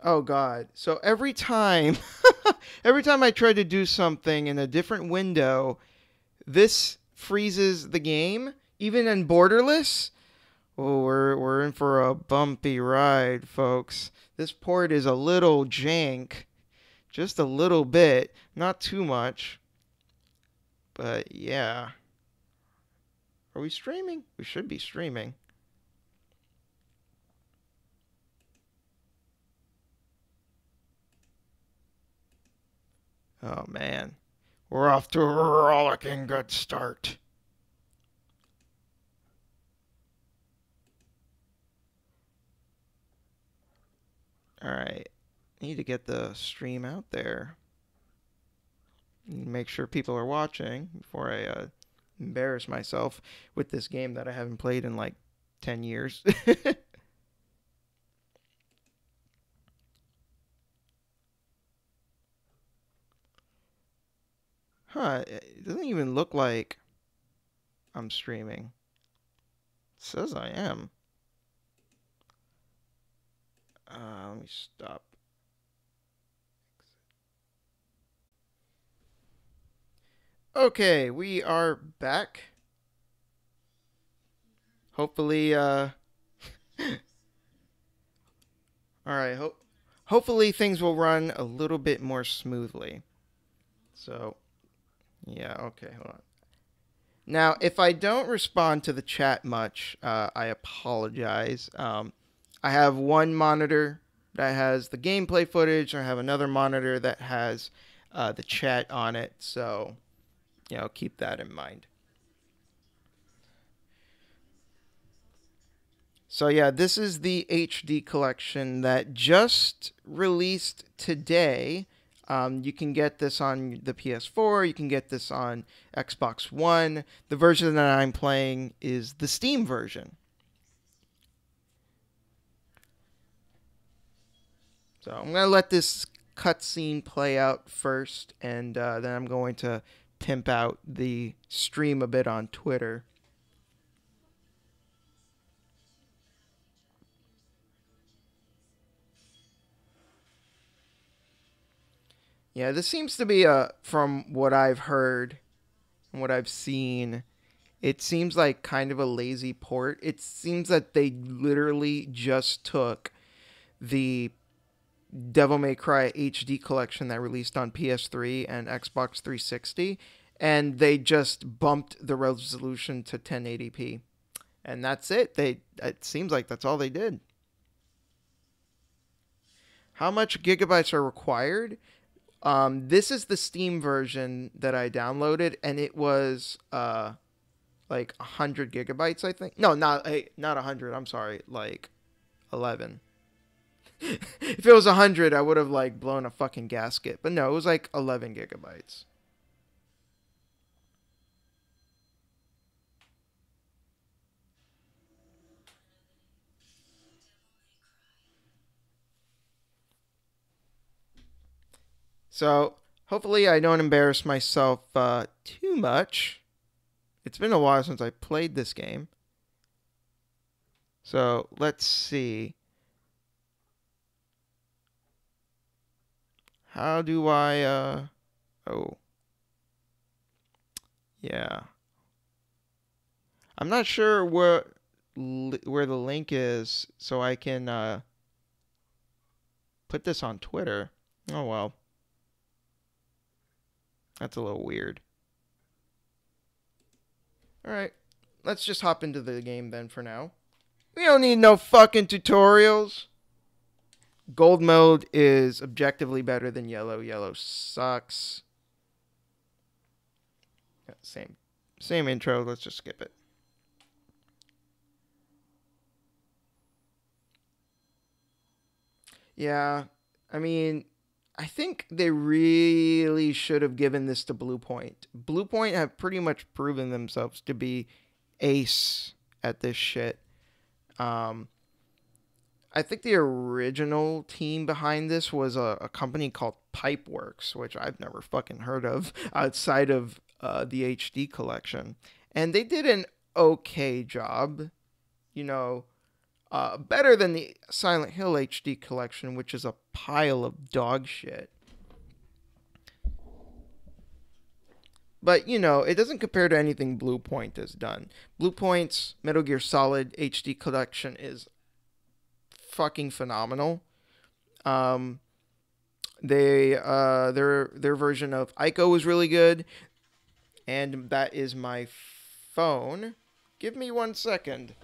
Oh God. So every time every time I try to do something in a different window, this freezes the game, even in borderless. Oh, we're in for a bumpy ride, folks. This port is a little jank, just a little bit, not too much, but yeah. Are we streaming? We should be streaming. Oh man, we're off to a rollicking good start. All right, need to get the stream out there. Make sure people are watching before I embarrass myself with this game that I haven't played in like 10 years. Huh, it doesn't even look like I'm streaming. It says I am. Let me stop. Okay, we are back. Hopefully, all right. Hopefully things will run a little bit more smoothly. So, yeah. Okay, hold on. Now, if I don't respond to the chat much, I apologize. I have one monitor that has the gameplay footage. I have another monitor that has the chat on it. So, keep that in mind. So yeah, this is the HD collection that just released today. You can get this on the PS4. You can get this on Xbox One. The version that I'm playing is the Steam version. So I'm gonna let this cutscene play out first, and then I'm going to pimp out the stream a bit on Twitter. Yeah, this seems to be from what I've heard and what I've seen, it seems like kind of a lazy port. It seems that they literally just took the Devil May Cry HD collection that released on PS3 and Xbox 360, and they just bumped the resolution to 1080p. And that's it. It seems like that's all they did. How much gigabytes are required? This is the Steam version that I downloaded, and it was like 100 gigabytes, I think. No, not 100. I'm sorry, like 11. If it was 100, I would have like blown a fucking gasket. But no, it was like 11 gigabytes. So hopefully I don't embarrass myself too much. It's been a while since I played this game. So let's see. How do I oh, yeah. I'm not sure where the link is so I can put this on Twitter. Oh well. That's a little weird. All right. Let's just hop into the game then for now. We don't need no fucking tutorials. Gold mode is objectively better than yellow. Yellow sucks. Yeah, same intro. Let's just skip it. Yeah, I mean, I think they really should have given this to Blue Point. Blue Point have pretty much proven themselves to be ace at this shit. Um, I think the original team behind this was a company called Pipeworks, which I've never fucking heard of outside of the HD collection. And they did an okay job. You know, better than the Silent Hill HD collection, which is a pile of dog shit. But, you know, it doesn't compare to anything Blue Point has done. Blue Point's Metal Gear Solid HD collection is fucking phenomenal. Um, their version of Ico was really good, and that is my phone. Give me 1 second.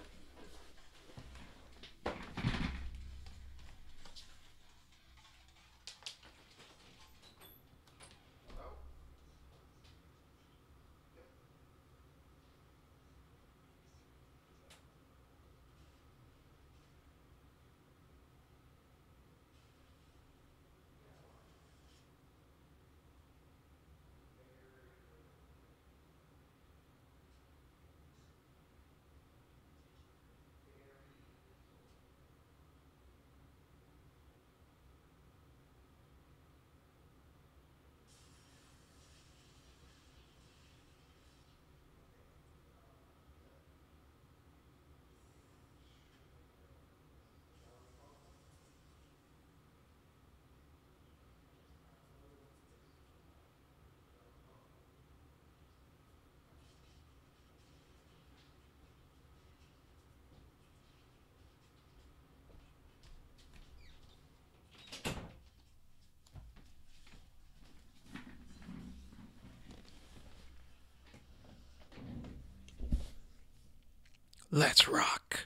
Let's rock.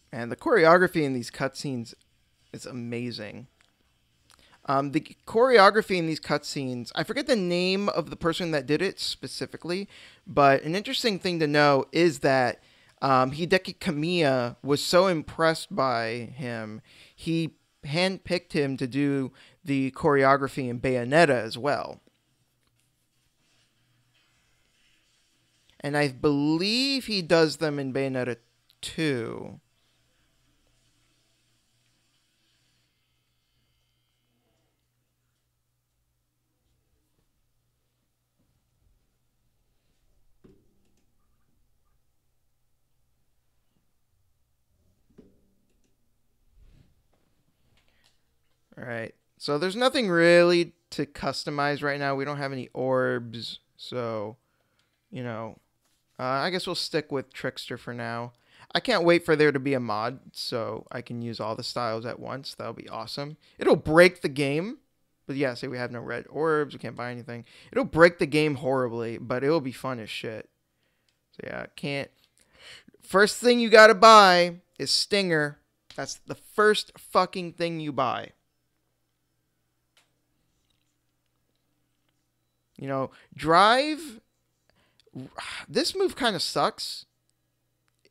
And the choreography in these cutscenes is amazing. The choreography in these cutscenes, I forget the name of the person that did it specifically, but an interesting thing to know is that Hideki Kamiya was so impressed by him, he handpicked him to do the choreography in Bayonetta as well. And I believe he does them in Bayonetta 2. All right. So there's nothing really to customize right now. We don't have any orbs. So, you know, I guess we'll stick with Trickster for now. I can't wait for there to be a mod so I can use all the styles at once. That'll be awesome. It'll break the game. But yeah, say we have no red orbs. We can't buy anything. It'll break the game horribly, but it'll be fun as shit. So yeah, can't. First thing you gotta buy is Stinger. That's the first fucking thing you buy. You know, Drive, this move kind of sucks.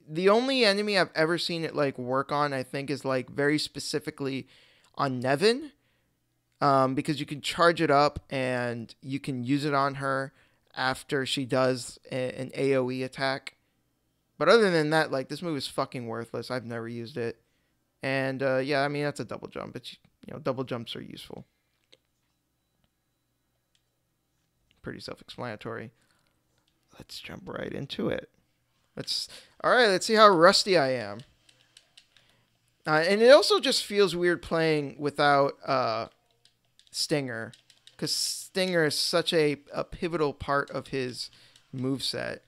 The only enemy I've ever seen it like work on, I think, is like very specifically on Nevin, because you can charge it up and you can use it on her after she does an AoE attack. But other than that, like, this move is fucking worthless. I've never used it. And yeah, I mean, that's a double jump. It's, you know, double jumps are useful. Pretty self-explanatory. Let's jump right into it. All right, let's see how rusty I am. And it also just feels weird playing without Stinger, because Stinger is such a pivotal part of his moveset.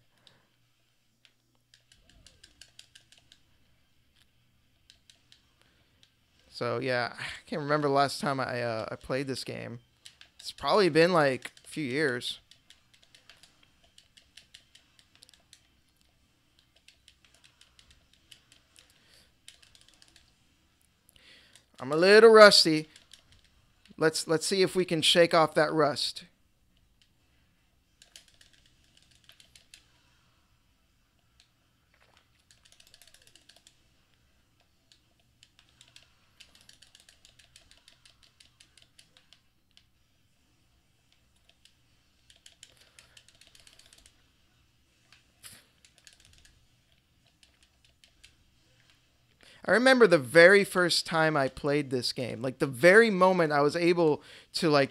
So yeah, I can't remember the last time I played this game. It's probably been like a few years. I'm a little rusty. Let's see if we can shake off that rust. I remember the very first time I played this game, like the very moment I was able to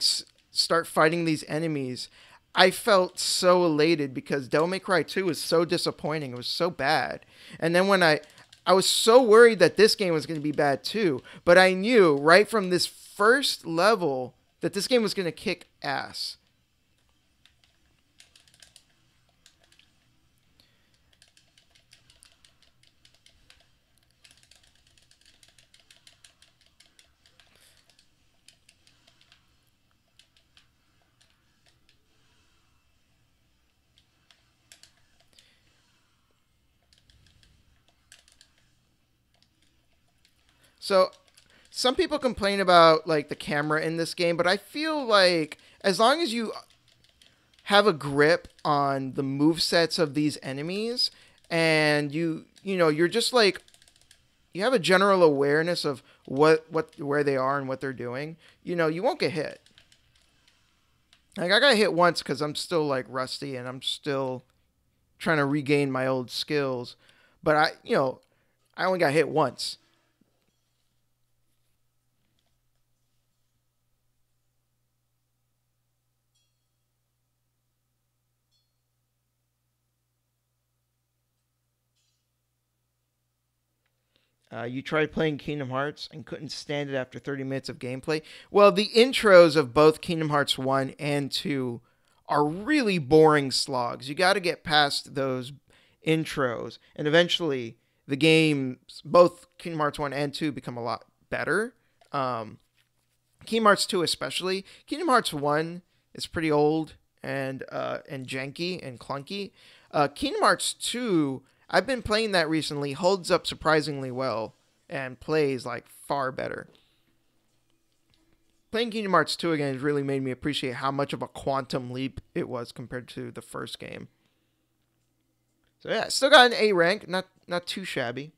start fighting these enemies, I felt so elated because Devil May Cry 2 was so disappointing. It was so bad. And then when I was so worried that this game was going to be bad too, but I knew right from this first level that this game was going to kick ass. So some people complain about like the camera in this game, but I feel like as long as you have a grip on the move sets of these enemies and you're just like you have a general awareness of what where they are and what they're doing, you won't get hit. Like I got hit once cuz I'm still like rusty and I'm still trying to regain my old skills, but I only got hit once. You tried playing Kingdom Hearts and couldn't stand it after 30 minutes of gameplay. Well, the intros of both Kingdom Hearts 1 and 2 are really boring slogs. You got to get past those intros, and eventually the games, both Kingdom Hearts 1 and 2, become a lot better. Um, Kingdom Hearts 2 especially. Kingdom Hearts 1 is pretty old and janky and clunky. Kingdom Hearts 2, I've been playing that recently, holds up surprisingly well and plays like far better. Playing Kingdom Hearts 2 again has really made me appreciate how much of a quantum leap it was compared to the first game. So yeah, still got an A rank, not too shabby.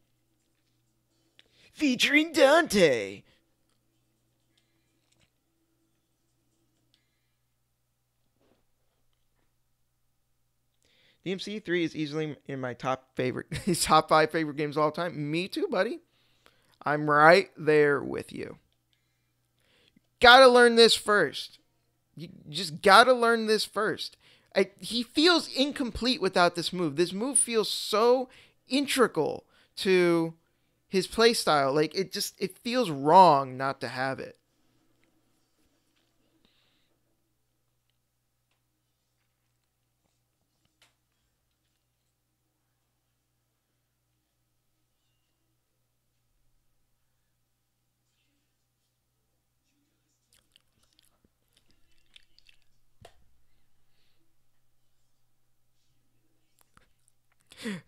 Featuring Dante. DMC3 is easily in my top 5 favorite games of all time. Me too, buddy. I'm right there with you. Gotta learn this first. You just gotta learn this first. He feels incomplete without this move. This move feels so integral to his playstyle. Like it feels wrong not to have it.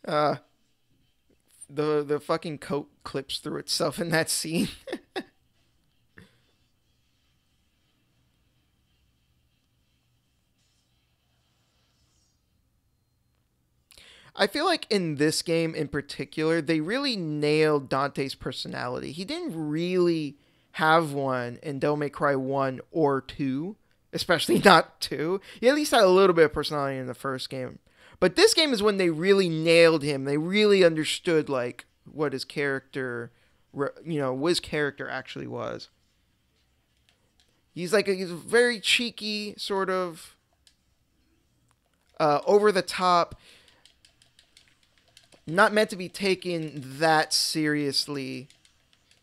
Uh, the fucking coat clips through itself in that scene. I feel like in this game in particular, they really nailed Dante's personality. He didn't really have one in Devil May Cry 1 or 2, especially not 2. He at least had a little bit of personality in the first game. But this game is when they really nailed him. They really understood like what his character, what his character actually was. He's very cheeky, sort of over the top, not meant to be taken that seriously.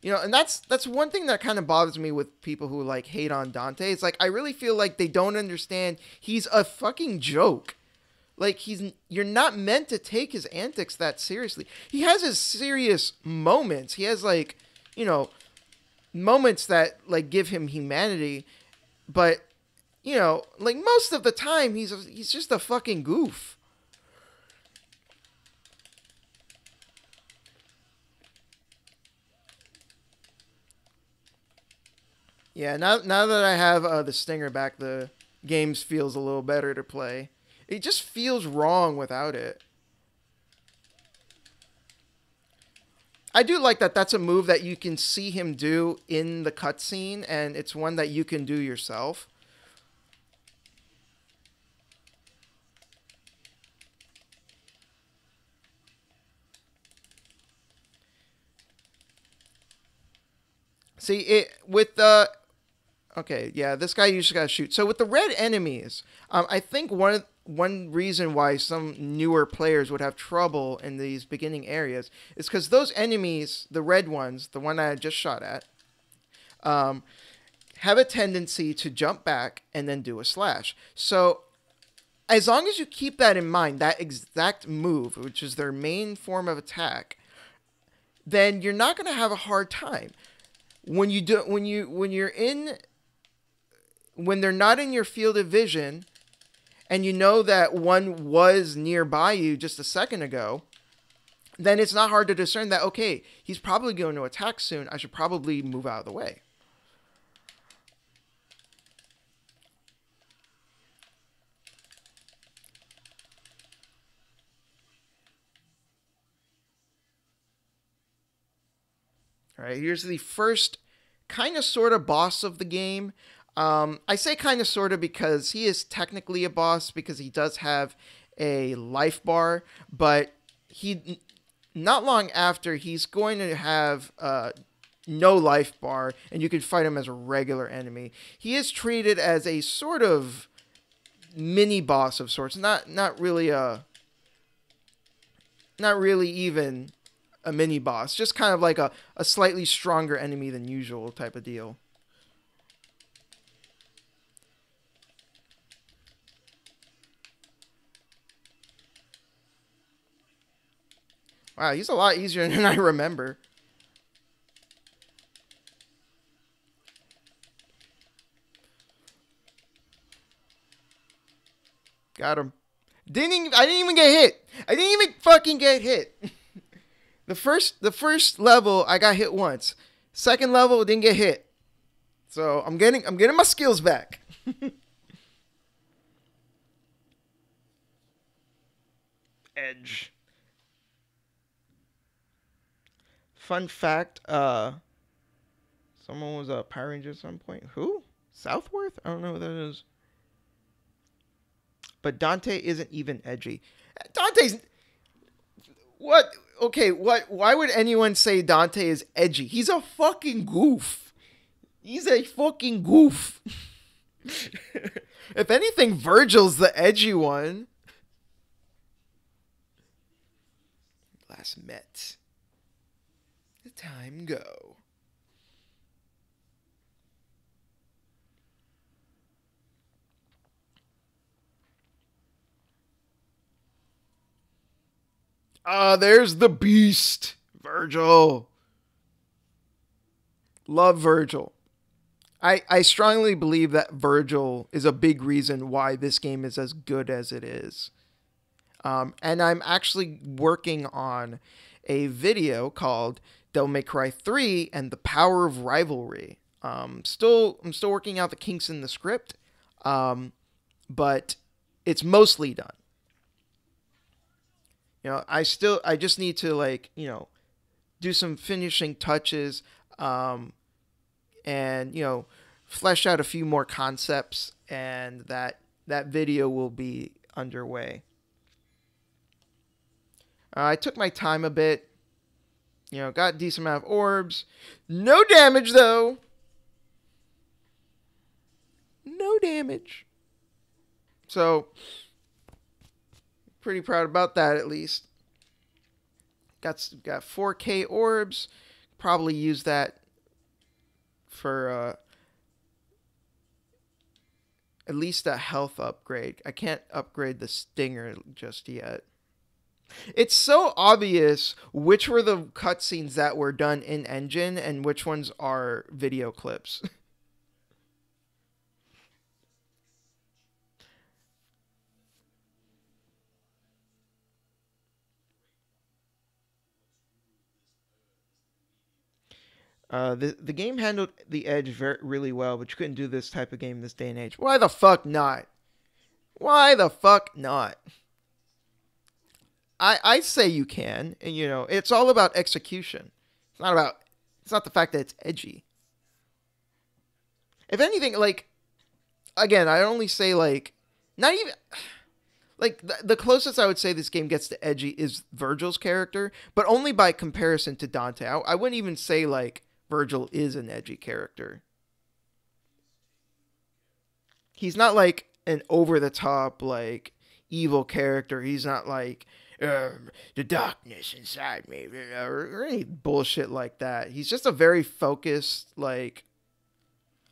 And that's one thing that kind of bothers me with people who like hate on Dante. It's like I really feel like they don't understand he's a fucking joke. Like you're not meant to take his antics that seriously. He has his serious moments. He has moments that like give him humanity, but like most of the time he's just a fucking goof. Yeah, now that I have the stinger back, the games feels a little better to play. It just feels wrong without it. I do like that that's a move that you can see him do in the cutscene, and it's one that you can do yourself. See it with the okay, yeah, this guy usually got to shoot. So with the red enemies, I think one reason why some newer players would have trouble in these beginning areas is because those enemies, the red ones, the one I just shot at, um, have a tendency to jump back and then do a slash. So as long as you keep that in mind, that exact move, which is their main form of attack, then you're not going to have a hard time. When they're not in your field of vision and you know that one was nearby you just a second ago, then it's not hard to discern that, okay, he's probably going to attack soon. I should probably move out of the way. All right, here's the first kind of sort of boss of the game. I say kind of sort of because he is technically a boss because he does have a life bar, but he not long after he's going to have no life bar, and you can fight him as a regular enemy. He is treated as a sort of mini boss of sorts, not really even a mini boss, just kind of like a slightly stronger enemy than usual type of deal. Wow, he's a lot easier than I remember. Got him. I didn't even get hit. I didn't even fucking get hit. The first level I got hit once. Second level didn't get hit. So I'm getting my skills back. Edge. Fun fact, someone was a Power Ranger at some point. Who? Southworth? I don't know who that is. But Dante isn't even edgy. Dante's what? Okay, what? Why would anyone say Dante is edgy? He's a fucking goof. He's a fucking goof. If anything, Virgil's the edgy one. Last met. The time go. Ah, there's the beast. Virgil. Love Virgil. I strongly believe that Virgil is a big reason why this game is as good as it is. And I'm actually working on a video called Devil May Cry 3 and the Power of Rivalry. I'm still working out the kinks in the script, but it's mostly done. You know, I just need to do some finishing touches, and flesh out a few more concepts, and that video will be underway. I took my time a bit. Got a decent amount of orbs. No damage, though. No damage. So, pretty proud about that, at least. Got 4K orbs. Probably use that for at least a health upgrade. I can't upgrade the Stinger just yet. It's so obvious which were the cutscenes that were done in engine and which ones are video clips. The game handled the edge really well, but you couldn't do this type of game this day and age. Why the fuck not? Why the fuck not? I say you can, and it's all about execution. It's not the fact that it's edgy. If anything, again, I only say not even the closest I would say this game gets to edgy is Virgil's character, but only by comparison to Dante. I wouldn't even say Virgil is an edgy character. He's not like an over the top like evil character. He's not like the darkness inside me or any bullshit like that. He's just a very focused, like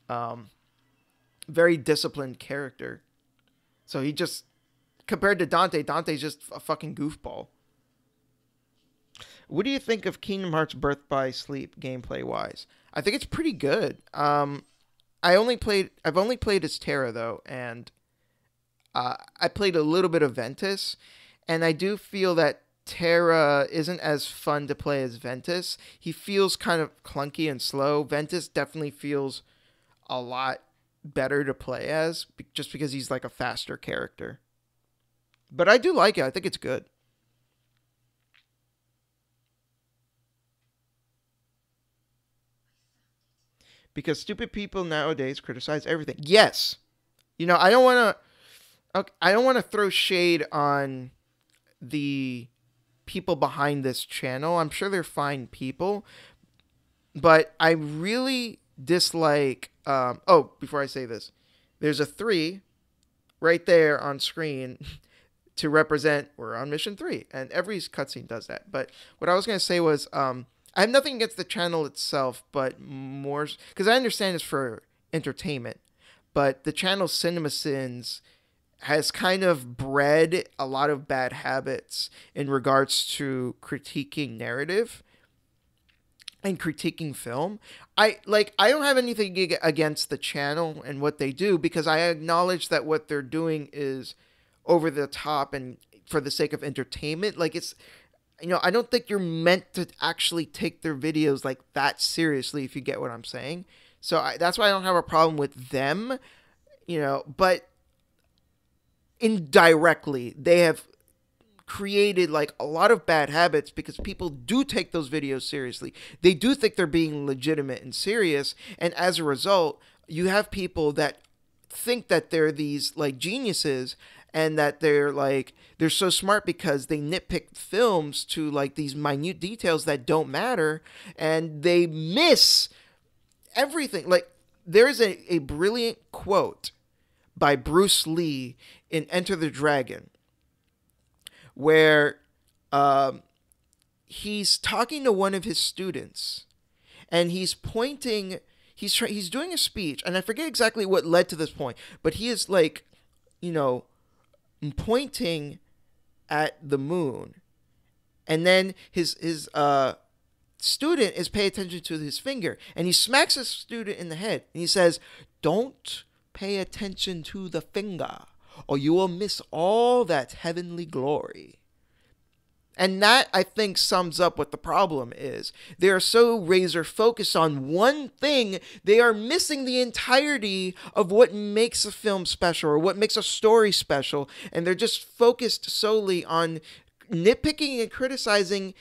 um, very disciplined character. So he just compared to Dante, Dante's just a fucking goofball. What do you think of Kingdom Hearts Birth by Sleep gameplay wise? I think it's pretty good. I've only played as Terra though, and I played a little bit of Ventus, and I do feel that Terra isn't as fun to play as Ventus. He feels kind of clunky and slow. Ventus definitely feels a lot better to play as, just because he's like a faster character. But I do like it. I think it's good. Because stupid people nowadays criticize everything. Yes, I don't want to. I don't want to throw shade on the people behind this channel. I'm sure they're fine people, but I really dislike. Oh, before I say this, there's a 3 right there on screen to represent we're on mission 3, and every cutscene does that. But what I was going to say was, I have nothing against the channel itself, but more because I understand it's for entertainment, but the channel Cinema Sins has kind of bred a lot of bad habits in regards to critiquing narrative and critiquing film. I don't have anything against the channel and what they do, because I acknowledge that what they're doing is over the top and for the sake of entertainment. Like, it's, I don't think you're meant to actually take their videos like that seriously, if you get what I'm saying. So that's why I don't have a problem with them, but indirectly they have created like a lot of bad habits, because people do take those videos seriously. They do think they're being legitimate and serious, and as a result, you have people that think that they're these like geniuses, and that they're so smart because they nitpick films to like these minute details that don't matter, and they miss everything. Like, there's a brilliant quote by Bruce Lee in Enter the Dragon, where he's talking to one of his students, and he's pointing. He's doing a speech, and I forget exactly what led to this point, but he is like, pointing at the moon, and then his student is paying attention to his finger, and he smacks his student in the head, and he says, "Don't pay attention to the finger, or you will miss all that heavenly glory." And that, I think, sums up what the problem is. They are so razor focused on one thing, they are missing the entirety of what makes a film special or what makes a story special. And they're just focused solely on nitpicking and criticizing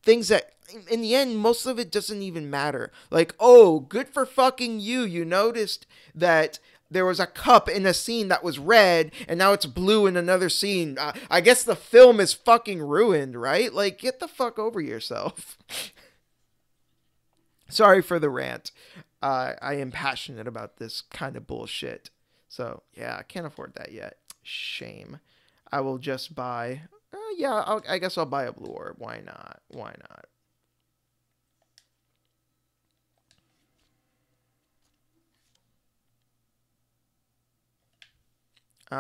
things that, in the end, most of it doesn't even matter. Like, oh, good for fucking you. You noticed that there was a cup in a scene that was red, and now it's blue in another scene. I guess the film is fucking ruined, right? Like, get the fuck over yourself. Sorry for the rant. I am passionate about this kind of bullshit. So, yeah, I can't afford that yet. Shame. I will just buy... I guess I'll buy a blue orb. Why not? Why not?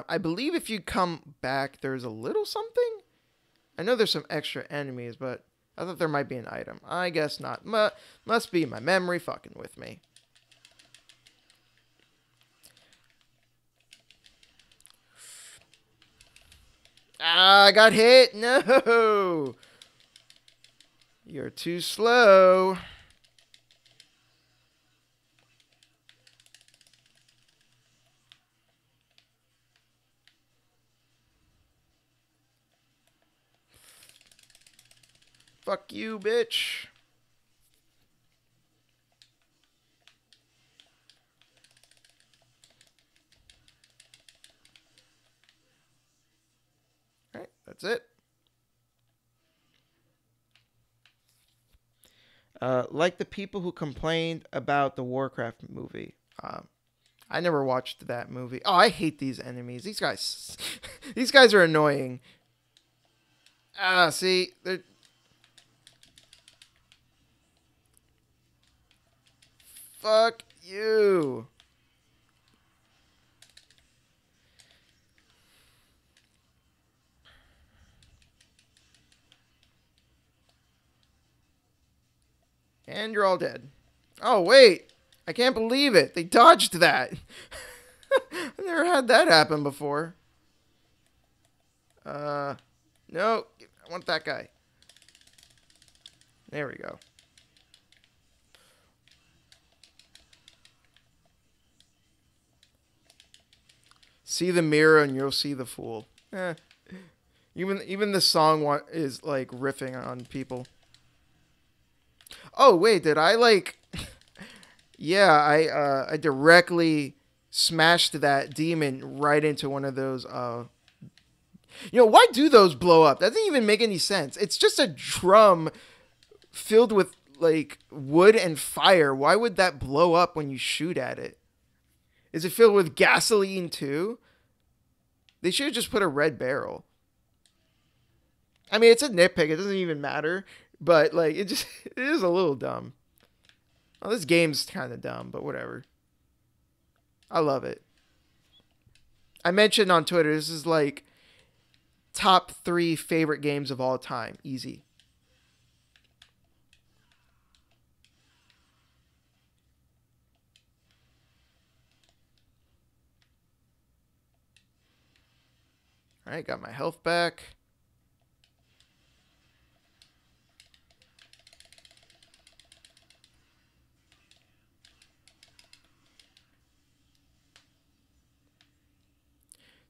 I believe if you come back, there's a little something. I know there's some extra enemies, but I thought there might be an item. I guess not. Must be my memory fucking with me. I got hit. No. You're too slow. Fuck you, bitch. Alright, that's it. Like the people who complained about the Warcraft movie. I never watched that movie. Oh, I hate these enemies. These guys, these guys are annoying. See, fuck you. And you're all dead. Oh, wait. I can't believe it. They dodged that. I've never had that happen before. No. I want that guy. There we go. See the mirror and you'll see the fool. Even the song is like riffing on people. Oh, wait, did I like... Yeah, I directly smashed that demon right into one of those. Why do those blow up? That doesn't even make any sense. It's just a drum filled with like wood and fire. Why would that blow up when you shoot at it? Is it filled with gasoline too? They should have just put a red barrel. I mean, it's a nitpick. It doesn't even matter. But like, it is a little dumb. Well, this game's kind of dumb, but whatever. I love it. I mentioned on Twitter, this is like top 3 favorite games of all time. Easy. All right, got my health back.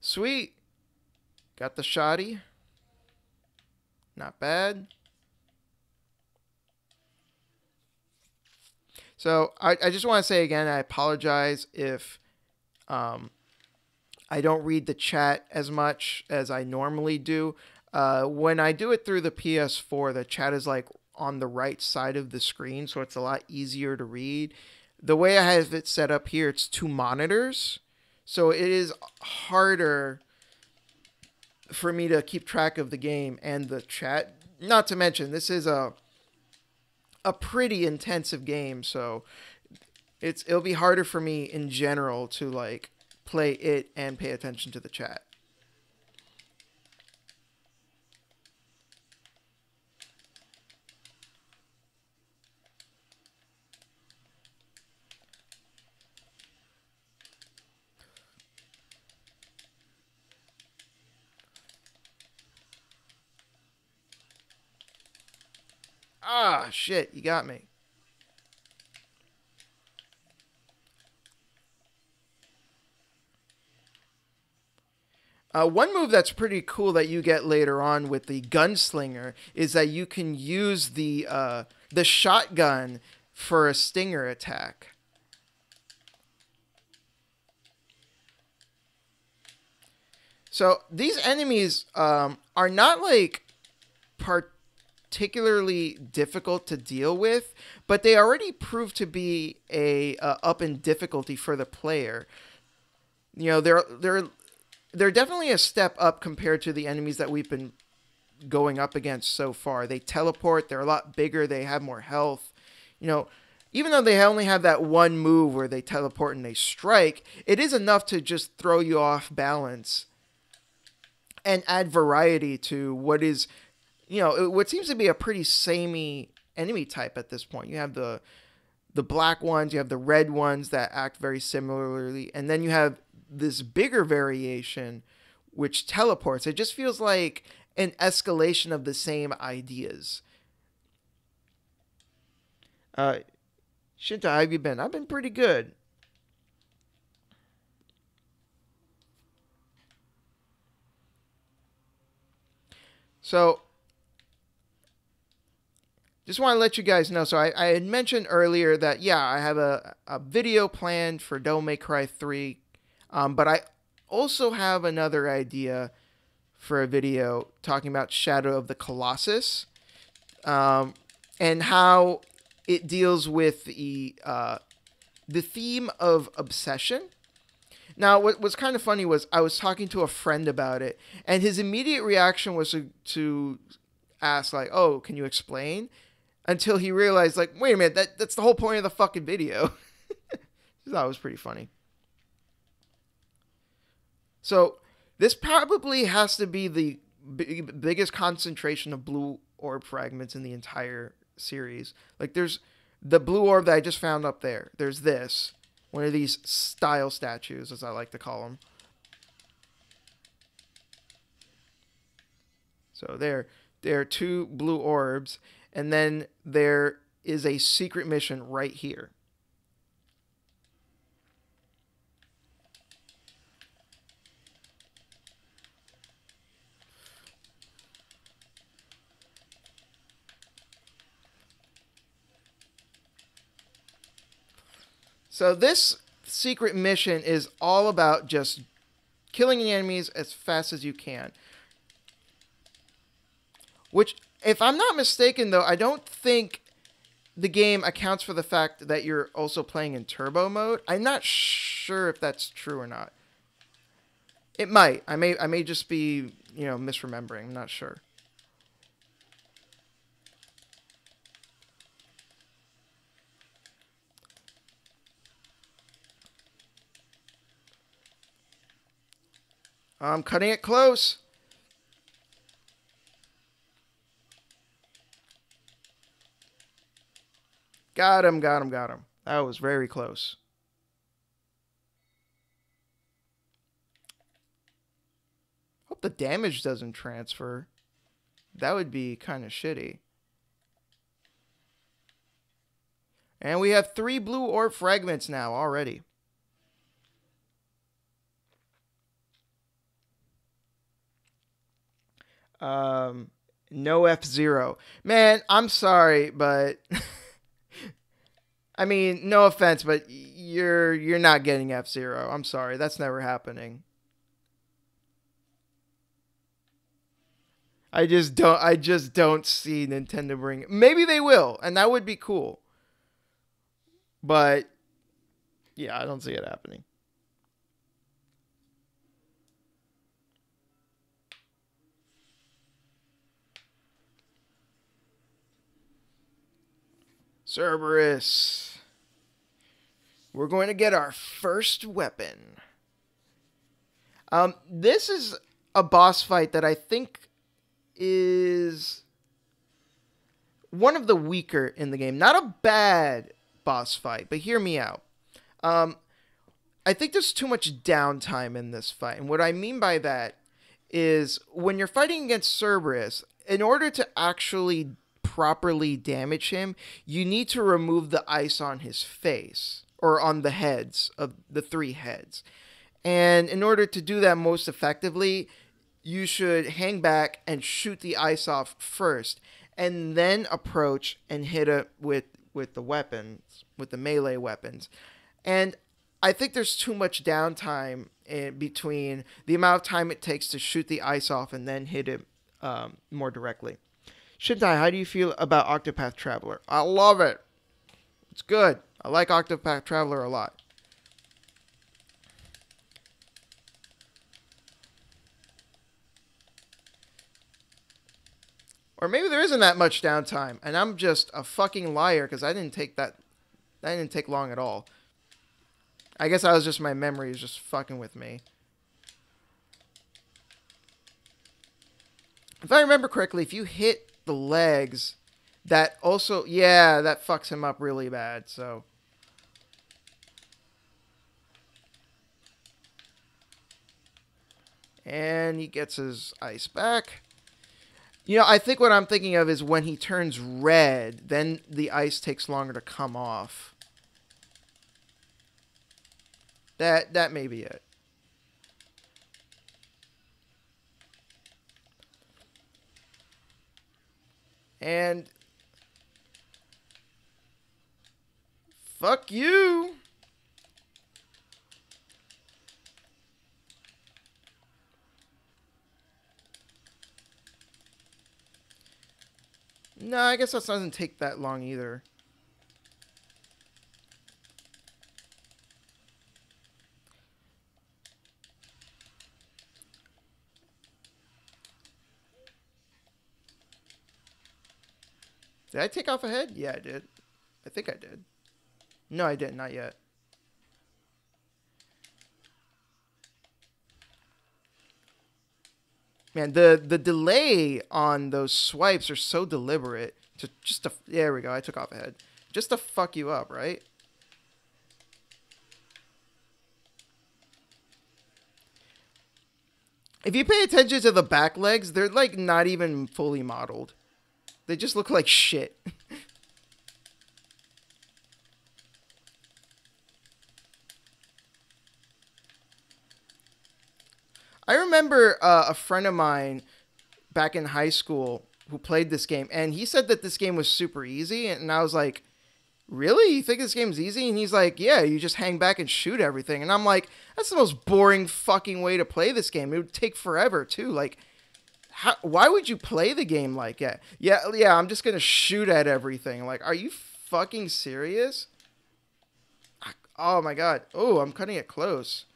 Sweet. Got the shoddy. Not bad. So I just want to say again, I apologize if I don't read the chat as much as I normally do. When I do it through the PS4, the chat is like on the right side of the screen, so it's a lot easier to read. The way I have it set up here, it's 2 monitors. So it is harder for me to keep track of the game and the chat. Not to mention, this is a pretty intensive game, so it'll be harder for me in general to like play it and pay attention to the chat. Ah, shit, you got me. One move that's pretty cool that you get later on with the gunslinger is that you can use the shotgun for a stinger attack. So these enemies are not like particularly difficult to deal with, but they already prove to be a up in difficulty for the player. They're definitely a step up compared to the enemies that we've been going up against so far. They teleport, they're a lot bigger, they have more health. Even though they only have that one move where they teleport and they strike, it is enough to just throw you off balance and add variety to what is, what seems to be a pretty samey enemy type at this point. You have the black ones, you have the red ones that act very similarly, and then you have this bigger variation which teleports. It just feels like an escalation of the same ideas. Shintai, how have you been? I've been pretty good. So, just want to let you guys know. So, I had mentioned earlier that, yeah, I have a video planned for Devil May Cry 3. But I also have another idea for a video talking about Shadow of the Colossus. And how it deals with the theme of obsession. Now, what was kind of funny was I was talking to a friend about it, and his immediate reaction was to ask, like, "Oh, can you explain?" Until he realized, like, wait a minute, that's the whole point of the fucking video. I thought it was pretty funny. So this probably has to be the biggest concentration of blue orb fragments in the entire series. Like, there's the blue orb that I just found up there. There's this. One of these style statues, as I like to call them. So there are two blue orbs. And then there is a secret mission right here. So this secret mission is all about just killing the enemies as fast as you can. Which, if I'm not mistaken, though, I don't think the game accounts for the fact that you're also playing in turbo mode. I'm not sure if that's true or not. It might. I may just be, misremembering. I'm not sure. I'm cutting it close. Got him. That was very close. Hope the damage doesn't transfer. That would be kind of shitty. And we have 3 blue orb fragments now already. No F-Zero. Man, I'm sorry, but I mean, no offense, but you're not getting F-Zero. I'm sorry. That's never happening. I just don't see Nintendo bring. Maybe they will, and that would be cool. But yeah, I don't see it happening. Cerberus. We're going to get our first weapon. This is a boss fight that I think is one of the weaker in the game. Not a bad boss fight, but hear me out. I think there's too much downtime in this fight. And what I mean by that is when you're fighting against Cerberus, in order to actually properly damage him, you need to remove the ice on his face, or on the heads of the 3 heads. And in order to do that most effectively, you should hang back and shoot the ice off first, and then approach and hit it with the weapons, with the melee weapons. And I think there's too much downtime in between the amount of time it takes to shoot the ice off and then hit it more directly. Shintai, how do you feel about Octopath Traveler? I love it. It's good. I like Octopath Traveler a lot. Or maybe there isn't that much downtime, and I'm just a fucking liar because I didn't take long at all. I guess my memory is just fucking with me. If I remember correctly, if you hit the legs, that also, yeah, that fucks him up really bad, so. And he gets his ice back. I think what I'm thinking of is when he turns red, then the ice takes longer to come off. That may be it. And fuck you. No, I guess that doesn't take that long either. Did I take off ahead? Yeah, I did. I think I did. No, I didn't. Not yet. Man, the delay on those swipes are so deliberate. There we go. I took off ahead. Just to fuck you up, right? If you pay attention to the back legs, they're like not even fully modeled. They just look like shit. I remember a friend of mine back in high school who played this game, and he said that this game was super easy, and I was like, really? You think this game's easy? And he's like, yeah, you just hang back and shoot everything. And I'm like, that's the most boring fucking way to play this game. It would take forever, too. Like, why would you play the game like that? Yeah, I'm just going to shoot at everything. Like, are you fucking serious? Oh, my God. Oh, I'm cutting it close.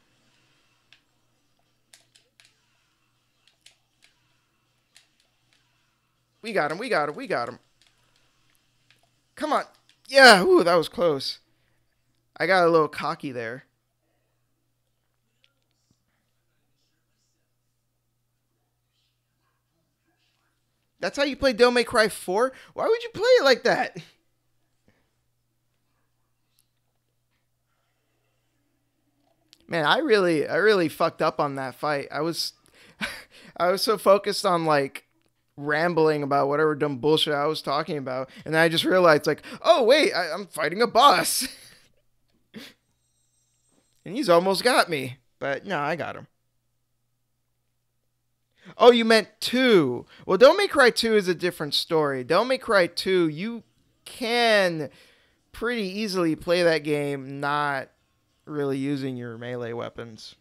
We got him. Come on. Yeah, ooh, that was close. I got a little cocky there. That's how you play Devil May Cry 4? Why would you play it like that? Man, I really fucked up on that fight. I was so focused on like rambling about whatever dumb bullshit I was talking about, and then I just realized like, oh wait, I'm fighting a boss. And he's almost got me. But no, I got him. Oh, you meant 2. Well, Don't Make Cry 2 is a different story. Don't Make Cry 2, you can pretty easily play that game not really using your melee weapons.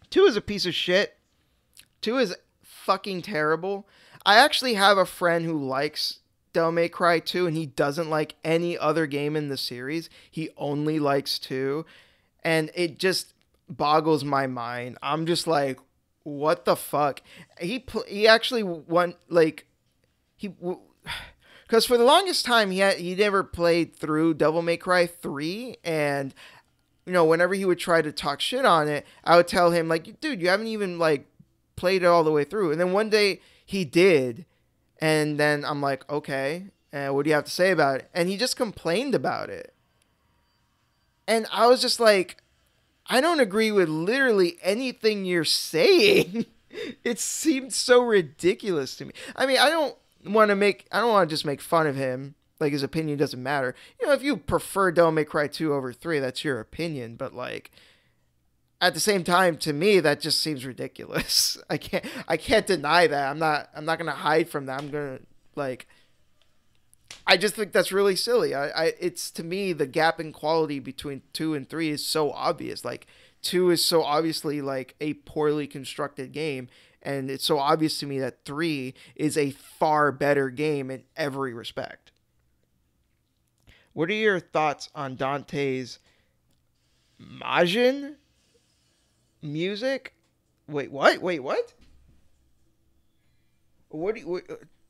2 is a piece of shit. 2 is fucking terrible. I actually have a friend who likes Devil May Cry 2, and he doesn't like any other game in the series. He only likes 2. And it just boggles my mind. I'm just like, what the fuck? He actually won like because for the longest time he never played through Devil May Cry 3, and whenever he would try to talk shit on it, I would tell him like, dude, you haven't even like played it all the way through. And then one day he did, and then I'm like, okay, what do you have to say about it? And he just complained about it. And I was just like, I don't agree with literally anything you're saying. It seemed so ridiculous to me. I mean, I don't want to just make fun of him. Like, his opinion doesn't matter. If you prefer Devil May Cry 2 over 3, that's your opinion. But, like, at the same time, to me, that just seems ridiculous. I can't deny that. I'm not going to hide from that. I'm going to, like, I just think that's really silly. It's, to me, the gap in quality between 2 and 3 is so obvious. Like, 2 is so obviously like a poorly constructed game, and it's so obvious to me that 3 is a far better game in every respect. What are your thoughts on Dante's Majin music? Wait, what?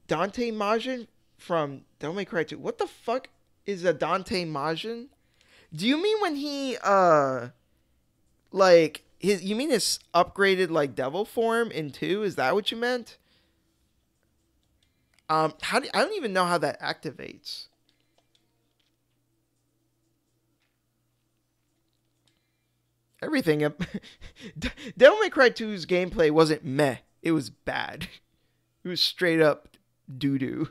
Dante Majin from Devil May Cry 2. What the fuck is a Dante Majin? Do you mean when he like you mean his upgraded like devil form in 2? Is that what you meant? I don't even know how that activates. Everything Devil May Cry 2's gameplay wasn't meh. It was bad. It was straight up doo-doo.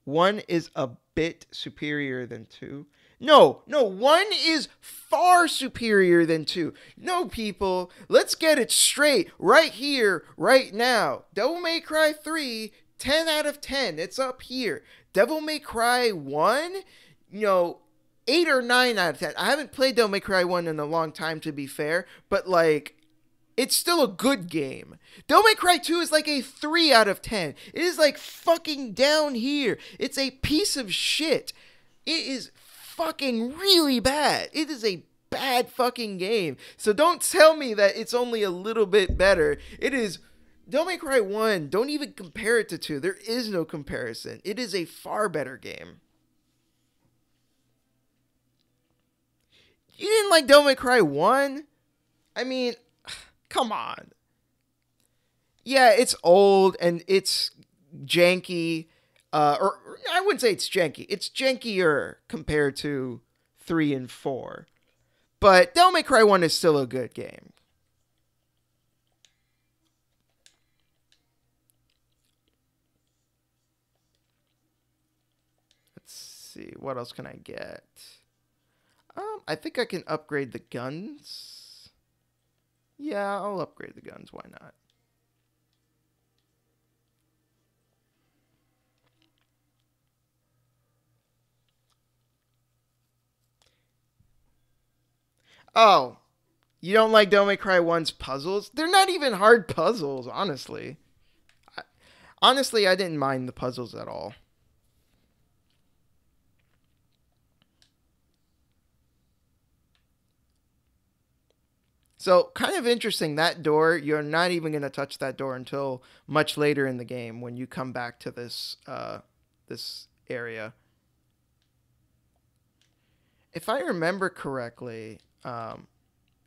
One is a bit superior than 2. No, 1 is far superior than 2. No, people, let's get it straight right here, right now. Devil May Cry 3, 10 out of 10. It's up here. Devil May Cry 1, 8 or 9 out of 10. I haven't played Devil May Cry 1 in a long time, to be fair, but, like, it's still a good game. Devil May Cry 2 is like a 3 out of 10. It is like fucking down here. It's a piece of shit. It is fucking really bad. It is a bad fucking game. So don't tell me that it's only a little bit better. It is Devil May Cry 1, don't even compare it to 2. There is no comparison. It is a far better game. You didn't like Devil May Cry 1? I mean, come on. Yeah, it's old and it's janky. Or I wouldn't say it's janky. It's jankier compared to 3 and 4. But Devil May Cry 1 is still a good game. Let's see. What else can I get? I think I can upgrade the guns. Yeah, I'll upgrade the guns. Why not? Oh, you don't like Devil May Cry 1's puzzles? They're not even hard puzzles, honestly. Honestly, I didn't mind the puzzles at all. So, kind of interesting, that door, you're not even going to touch that door until much later in the game when you come back to this area. If I remember correctly,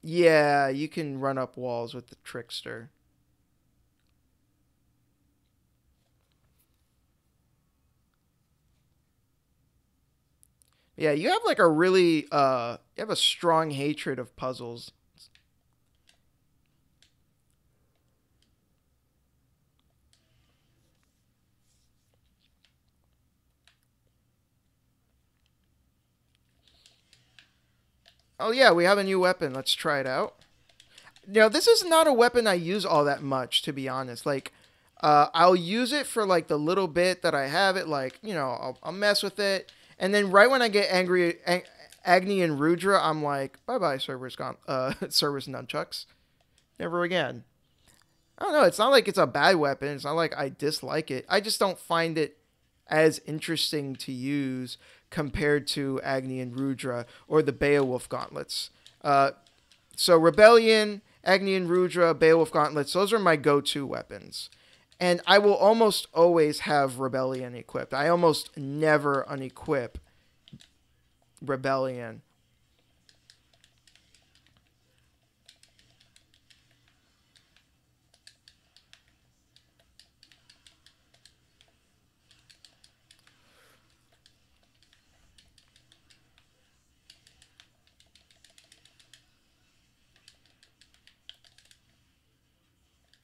yeah, you can run up walls with the trickster. Yeah, you have like a really you have a strong hatred of puzzles. Oh yeah, we have a new weapon. Let's try it out. Now, this is not a weapon I use all that much, to be honest. Like, I'll use it for like the little bit that I have it. Like, I'll mess with it, and then right when I get angry, Agni and Rudra, I'm like, bye bye, servers gone, servers nunchucks, never again. I don't know. It's not like it's a bad weapon. It's not like I dislike it. I just don't find it as interesting to use compared to Agni and Rudra or the Beowulf gauntlets. So Rebellion, Agni and Rudra, Beowulf gauntlets, those are my go-to weapons. And I will almost always have Rebellion equipped. I almost never unequip Rebellion.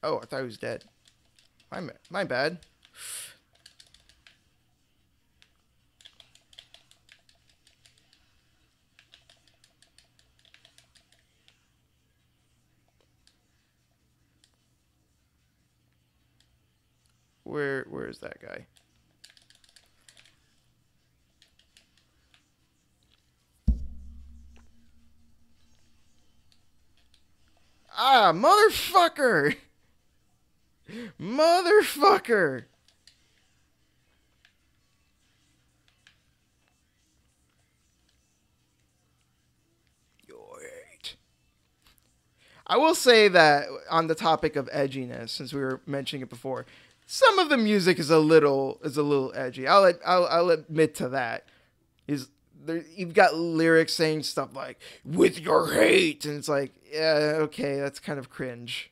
Oh, I thought he was dead. My bad. Where is that guy? Ah, motherfucker! Motherfucker! Wait. I will say that on the topic of edginess, since we were mentioning it before, some of the music is a little edgy. I'll admit to that. Is there, you've got lyrics saying stuff like "with your hate," and it's like, yeah, okay, that's kind of cringe.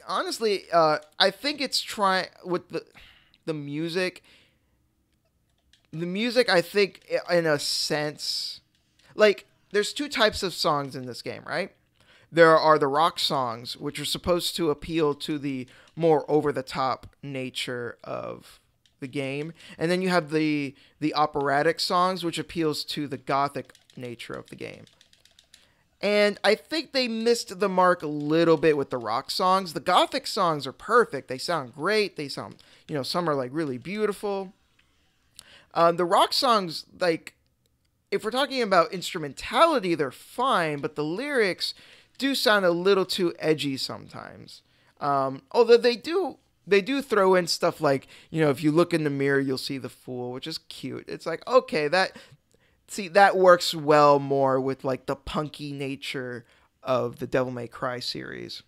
Honestly, I think it's trying with the music. The music, I think, in a sense, like there's two types of songs in this game, right? There are the rock songs, which are supposed to appeal to the more over the top nature of the game, and then you have the operatic songs, which appeals to the gothic nature of the game. And I think they missed the mark a little bit with the rock songs. The gothic songs are perfect. They sound great. They sound, some are like really beautiful. The rock songs, like, if we're talking about instrumentality, they're fine, but the lyrics do sound a little too edgy sometimes. Although they do throw in stuff like, if you look in the mirror, you'll see the fool, which is cute. It's like, okay, that works well more with like the punky nature of the Devil May Cry series.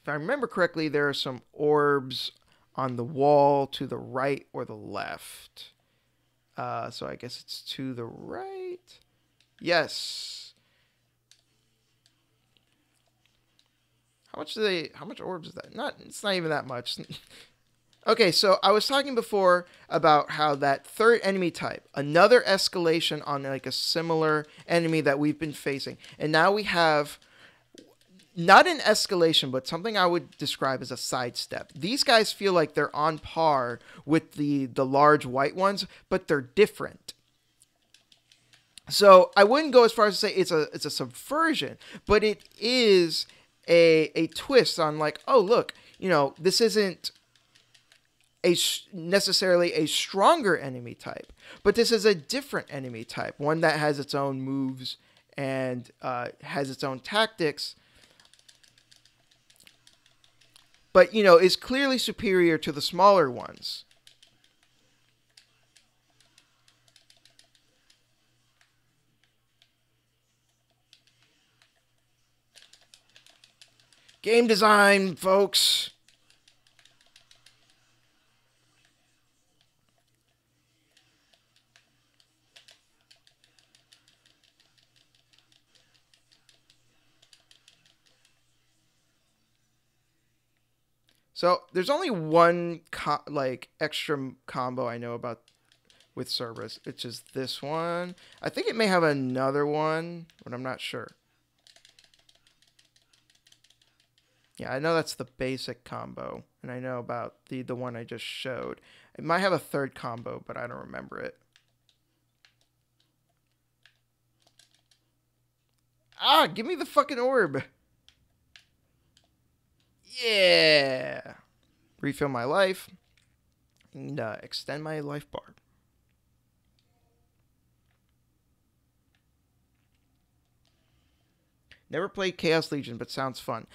If I remember correctly, there are some orbs on the wall to the right or the left. So I guess it's to the right. Yes. How much orbs is that? It's not even that much. Okay, so I was talking before about how that third enemy type, another escalation on like a similar enemy that we've been facing. And now we have not an escalation, but something I would describe as a sidestep. These guys feel like they're on par with the large white ones, but they're different. So I wouldn't go as far as to say it's a subversion, but it is a twist on like, oh look, this isn't necessarily a stronger enemy type, but this is a different enemy type, one that has its own moves and has its own tactics, but is clearly superior to the smaller ones. Game design, folks. So there's only one extra combo I know about with Cerberus, which is this one. I think it may have another one, but I'm not sure. Yeah, I know that's the basic combo, and I know about the one I just showed. It might have a third combo, but I don't remember it. Ah, give me the fucking orb. Yeah. Refill my life and extend my life bar. Never played Chaos Legion, but sounds fun.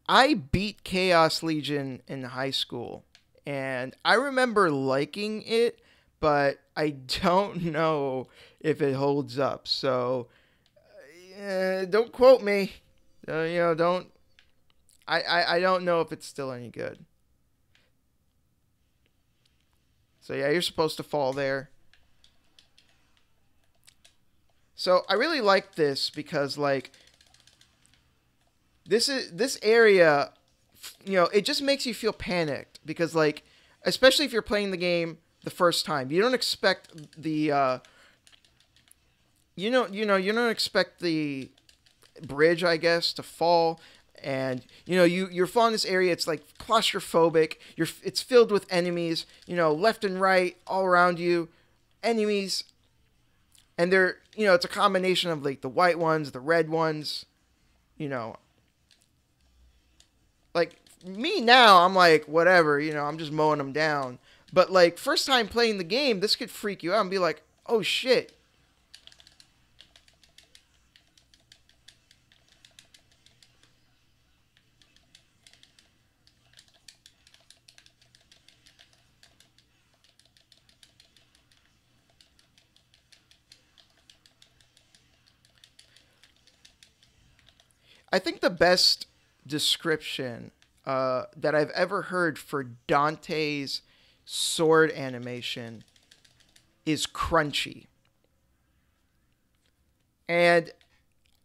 I beat Chaos Legion in high school, and I remember liking it, but I don't know if it holds up. So, don't quote me. Don't. I don't know if it's still any good. So yeah, you're supposed to fall there. So I really like this because like this area, it just makes you feel panicked because like, especially if you're playing the game the first time, you don't expect the you don't expect the bridge, I guess, to fall. And you're falling in this area. It's like claustrophobic. It's filled with enemies. Left and right, all around you, enemies. And they're it's a combination of like the white ones, the red ones. Like me now, I'm like whatever. I'm just mowing them down. But like first time playing the game, this could freak you out and be like, oh shit. I think the best description that I've ever heard for Dante's sword animation is crunchy. And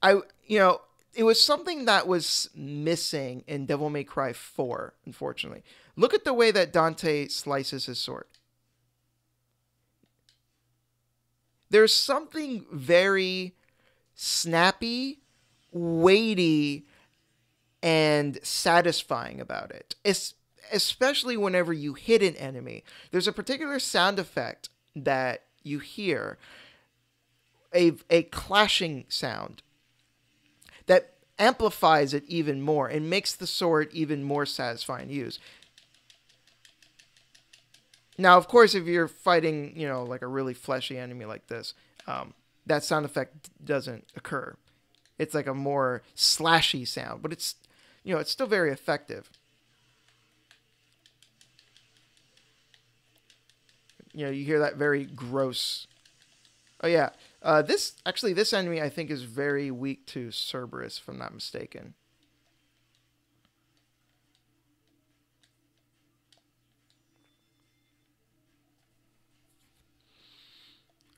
it was something that was missing in Devil May Cry 4, unfortunately. Look at the way that Dante slices his sword. There's something very snappy, weighty, and satisfying about it. Especially whenever you hit an enemy. There's a particular sound effect that you hear, a clashing sound that amplifies it even more and makes the sword even more satisfying to use. Now, of course, if you're fighting, like a really fleshy enemy like this, that sound effect doesn't occur. It's like a more slashy sound, but it's still very effective. You hear that very gross Oh yeah. This enemy I think is very weak to Cerberus, if I'm not mistaken.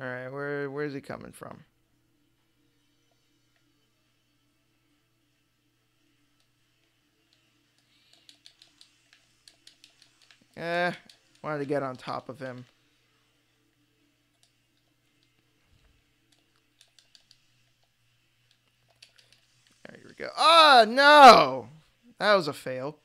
All right, where's he coming from? Wanted to get on top of him. There we go. Oh no, that was a fail.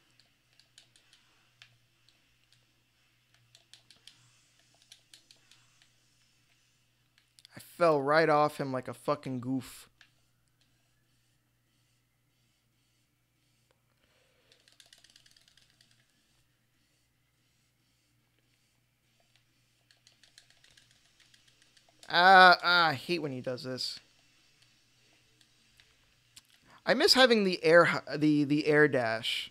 I fell right off him like a fucking goof. I hate when he does this. I miss having the air dash.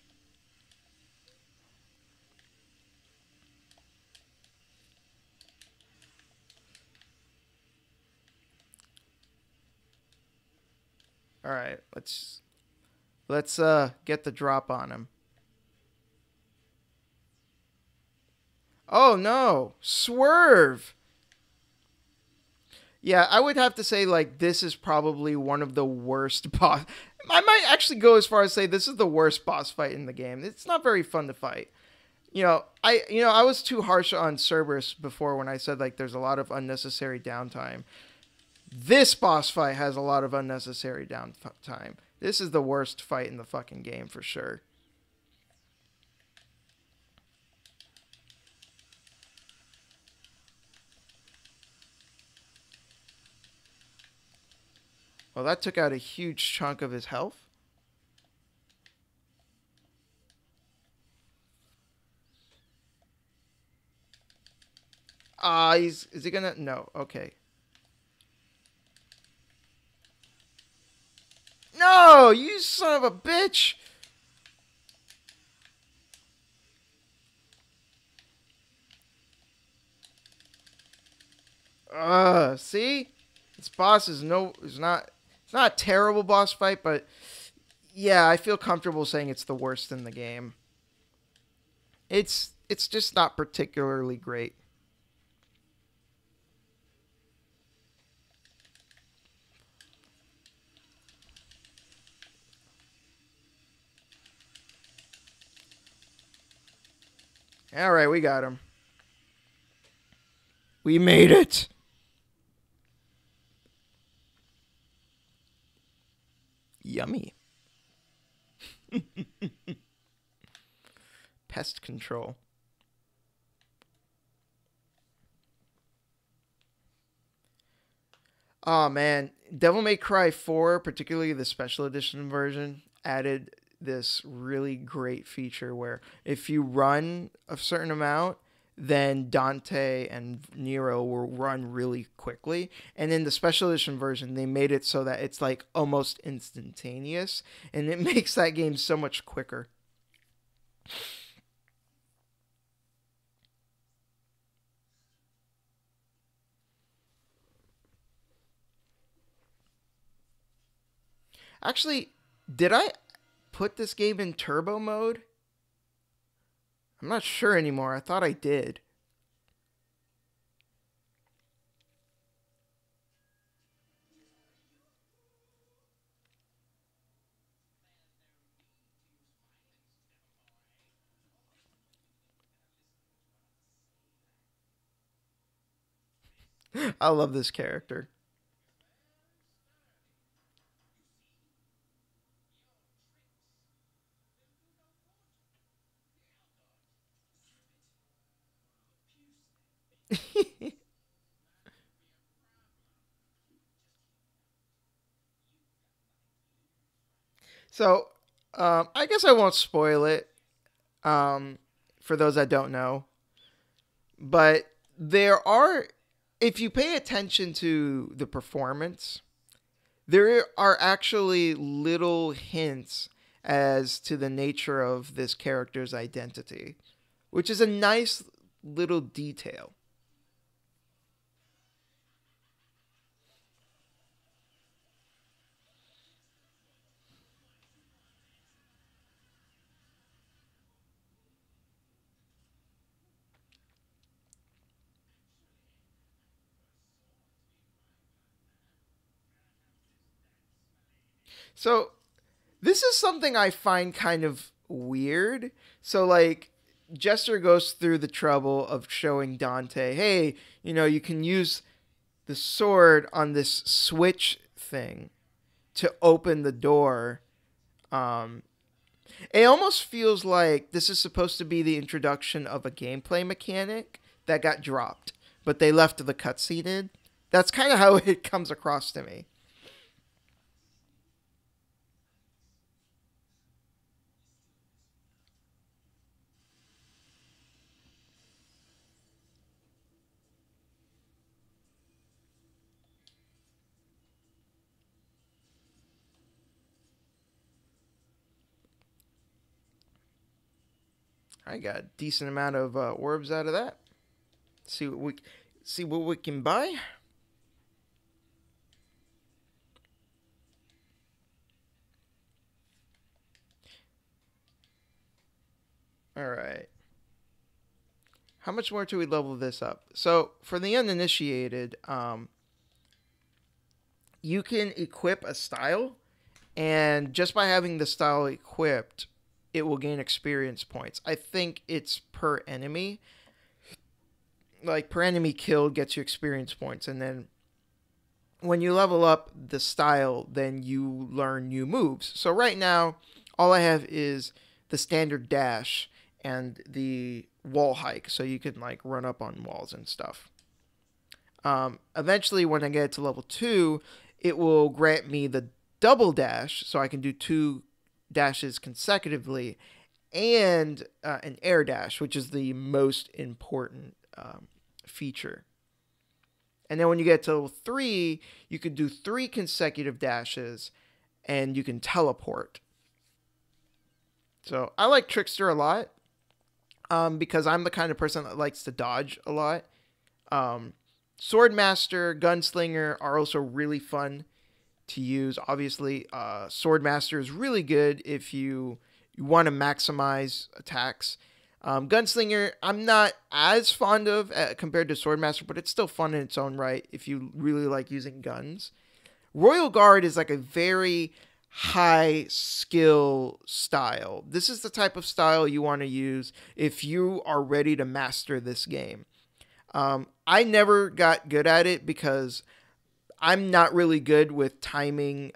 All right, let's get the drop on him. Oh no, swerve. Yeah, I would have to say like this is probably one of the worst boss. I might actually go as far as say this is the worst boss fight in the game. It's not very fun to fight. I was too harsh on Cerberus before when I said like there's a lot of unnecessary downtime. This boss fight has a lot of unnecessary downtime. This is the worst fight in the fucking game for sure. Well, that took out a huge chunk of his health. Is he gonna? No. Okay. No, you son of a bitch. See, this boss is not it's not a terrible boss fight, but yeah, I feel comfortable saying it's the worst in the game. It's just not particularly great. All right, we got him. We made it. Yummy. Pest control. Oh man, Devil May Cry 4, particularly the special edition version, added this really great feature where if you run a certain amount, then Dante and Nero will run really quickly. And in the special edition version, they made it so that it's like almost instantaneous, and it makes that game so much quicker. Actually, did I put this game in turbo mode? I'm not sure anymore. I thought I did. I love this character. So, I guess I won't spoil it um, for those that don't know. But there are, if you pay attention to the performance, there are actually little hints as to the nature of this character's identity, which is a nice little detail. So this is something I find kind of weird. So like Jester goes through the trouble of showing Dante, hey, you can use the sword on this switch thing to open the door. Um, it almost feels like this is supposed to be the introduction of a gameplay mechanic that got dropped, but they left the cutscene in. That's kind of how it comes across to me. I got a decent amount of orbs out of that. See what we see what we can buy. All right. How much more do we level this up? So for the uninitiated, you can equip a style, and just by having the style equipped, it will gain experience points. I think it's per enemy. Like per enemy killed gets you experience points, and then when you level up the style, then you learn new moves. So right now, all I have is the standard dash and the wall hike, so you can like run up on walls and stuff. Eventually, when I get to level 2, it will grant me the double dash, so I can do 2 dashes consecutively, and an air dash, which is the most important feature. And then when you get to level 3, you can do 3 consecutive dashes, and you can teleport. So I like Trickster a lot, because I'm the kind of person that likes to dodge a lot. Swordmaster, Gunslinger are also really fun to use. Obviously, Swordmaster is really good if you want to maximize attacks. Gunslinger, I'm not as fond of compared to Swordmaster, but it's still fun in its own right if you really like using guns. Royal Guard is like a very high skill style. This is the type of style you want to use if you are ready to master this game. I never got good at it because I'm not really good with timing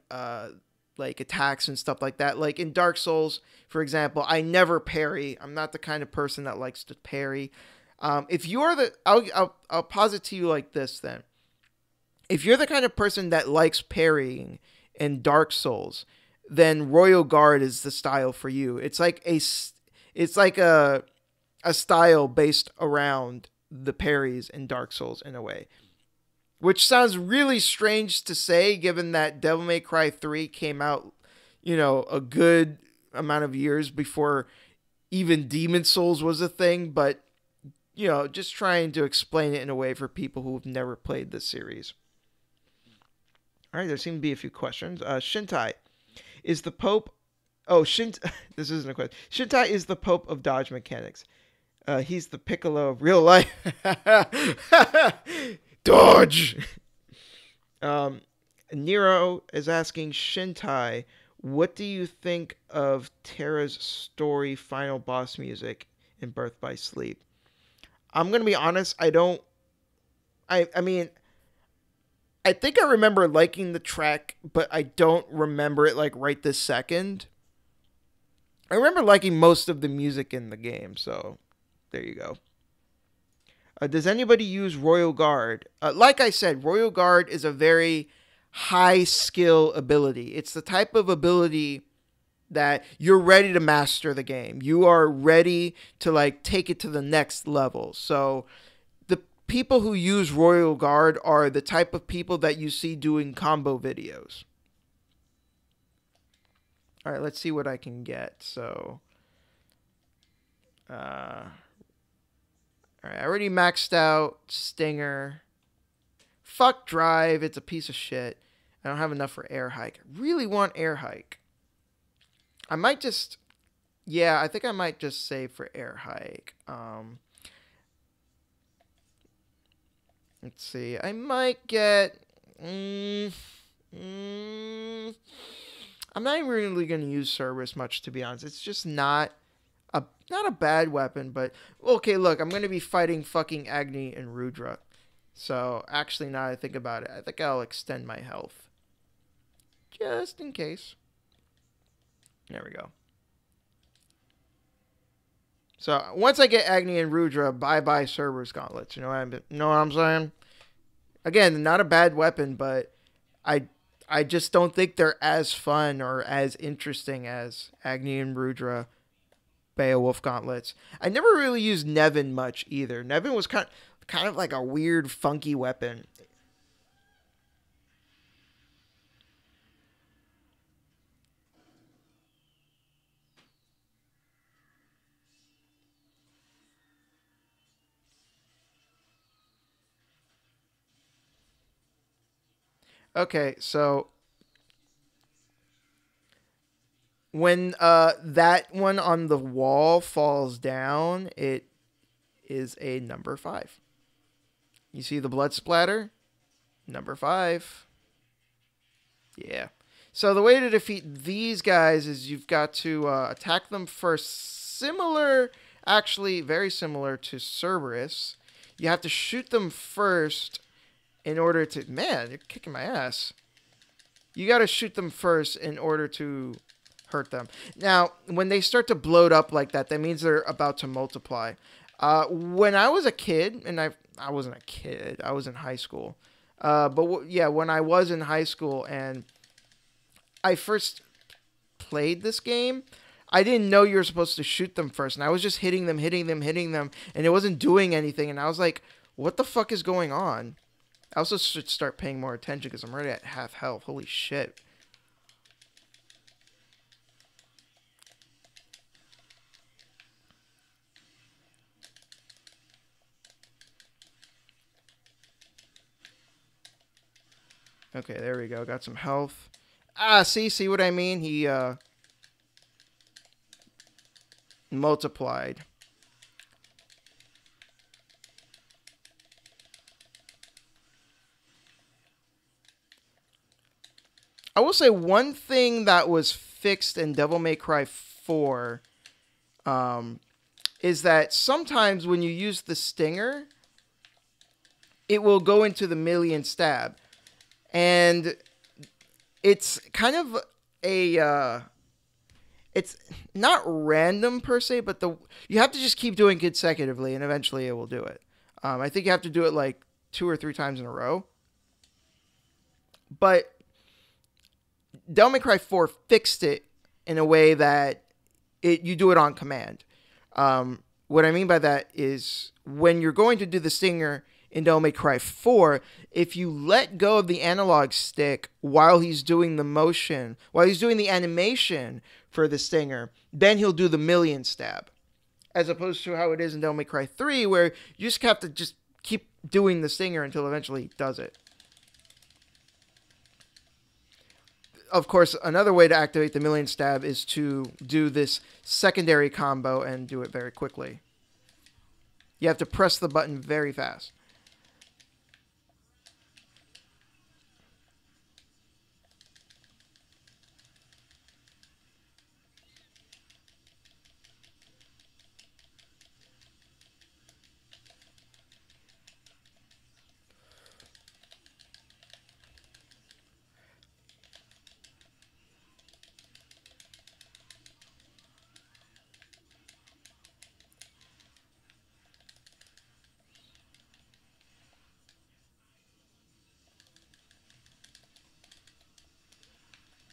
like attacks and stuff like that. Like in Dark Souls, for example, I never parry. I'm not the kind of person that likes to parry. If you're the, I'll posit to you like this then. If you're the kind of person that likes parrying in Dark Souls, then Royal Guard is the style for you. It's like a style based around the parries in Dark Souls in a way. Which sounds really strange to say given that Devil May Cry 3 came out, a good amount of years before even Demon Souls was a thing, but just trying to explain it in a way for people who've never played this series. All right, there seem to be a few questions. Shintai, is the Pope? Oh, this isn't a question. Shintai is the Pope of dodge mechanics. He's the Piccolo of real life. Dodge. Nero is asking Shintai, what do you think of Terra's story final boss music in Birth by Sleep? I'm gonna be honest. I don't. I mean, I think I remember liking the track, but I don't remember it like right this second. I remember liking most of the music in the game, so there you go. Does anybody use Royal Guard? Like I said, Royal Guard is a very high skill ability. It's the type of ability that you're ready to master the game. You are ready to like take it to the next level. So the people who use Royal Guard are the type of people that you see doing combo videos. All right, let's see what I can get. So, all right, I already maxed out Stinger. Fuck Drive, it's a piece of shit. I don't have enough for Air Hike. I really want Air Hike. I might just, yeah, I think I might just save for Air Hike. Let's see, I might get, I I'm not even really going to use Cerberus much, to be honest. It's just not a bad weapon, but okay, look, I'm going to be fighting fucking Agni and Rudra. So, actually, now that I think about it, I think I'll extend my health. Just in case. There we go. So, once I get Agni and Rudra, bye-bye Cerberus gauntlets. Know what I'm saying? Again, not a bad weapon, but I just don't think they're as fun or as interesting as Agni and Rudra Beowulf gauntlets. I never really used Nevin much either. Nevin was kind of like a weird, funky weapon. Okay, so when that one on the wall falls down, it is a number 5. You see the blood splatter? Number 5. Yeah. So the way to defeat these guys is you've got to attack them first. Actually very similar to Cerberus. You have to shoot them first in order to... Man, you're kicking my ass. You got to shoot them first in order to hurt them. Now, when they start to bloat up like that, that means they're about to multiply. When I was a kid, and I wasn't a kid, I was in high school. Yeah, when I was in high school and I first played this game, I didn't know you were supposed to shoot them first. And I was just hitting them, and it wasn't doing anything. And I was like, what the fuck is going on? I also should start paying more attention because I'm already at half health. Holy shit. Okay, there we go. Got some health. See what I mean? He multiplied. I will say one thing that was fixed in Devil May Cry 4 is that sometimes when you use the stinger, it will go into the million stab. And it's kind of it's not random per se, but you have to just keep doing consecutively, and eventually it will do it. I think you have to do it like 2 or 3 times in a row. But Devil May Cry 4 fixed it in a way that you do it on command. What I mean by that is when you're going to do the stinger in Devil May Cry 4, if you let go of the analog stick while he's doing the motion, while he's doing the animation for the stinger, then he'll do the million stab. As opposed to how it is in Devil May Cry 3, where you just have to just keep doing the stinger until eventually he does it. Of course, another way to activate the million stab is to do this secondary combo and do it very quickly. You have to press the button very fast.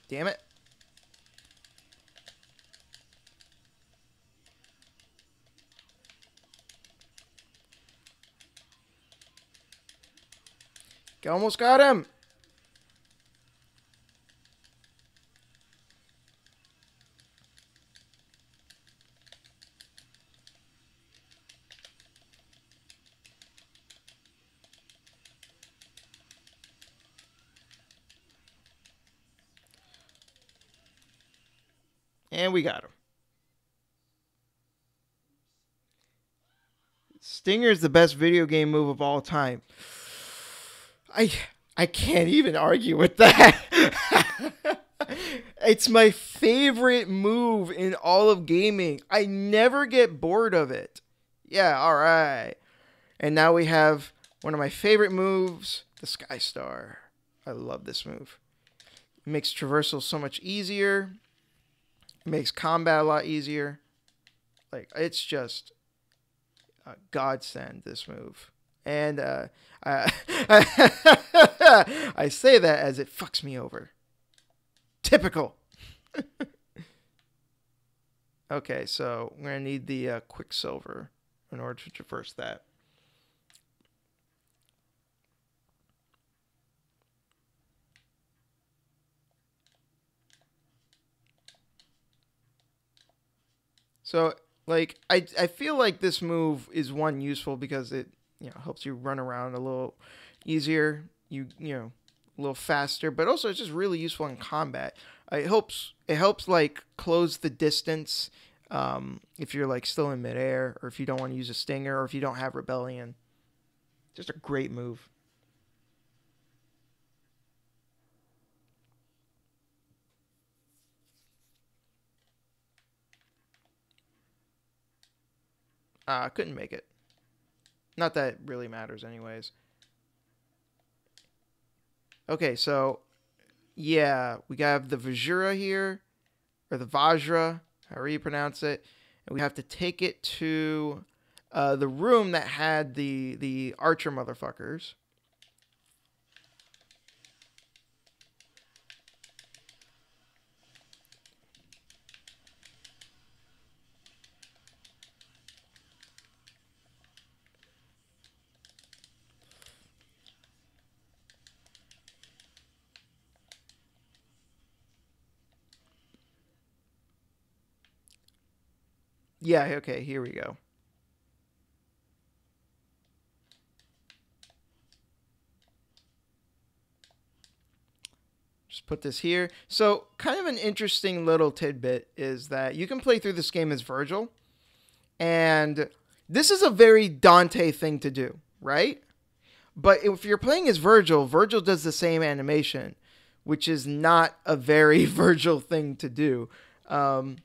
Damn it. Almost got him. And we got him. Stinger is the best video game move of all time. I can't even argue with that. It's my favorite move in all of gaming. I never get bored of it. Yeah, all right. And now we have one of my favorite moves, the Sky Star. I love this move. It makes traversal so much easier. It makes combat a lot easier. Like, it's just a godsend, this move. And I, I say that as it fucks me over. Typical. Okay, so we're going to need the Quicksilver in order to traverse that. So, like, I feel like this move is one useful because it, helps you run around a little easier. You know, a little faster, but also it's just really useful in combat. It helps like close the distance if you're like still in midair, or if you don't want to use a stinger, or if you don't have rebellion. Just a great move. I couldn't make it. Not that it really matters, anyways. Okay, so yeah, we have the Vajra here, or the Vajra, however you pronounce it, and we have to take it to the room that had the archer motherfuckers. Yeah, okay, here we go. Just put this here. So, kind of an interesting little tidbit is that you can play through this game as Virgil, and this is a very Dante thing to do, right? But if you're playing as Virgil, Virgil does the same animation, which is not a very Virgil thing to do. Um,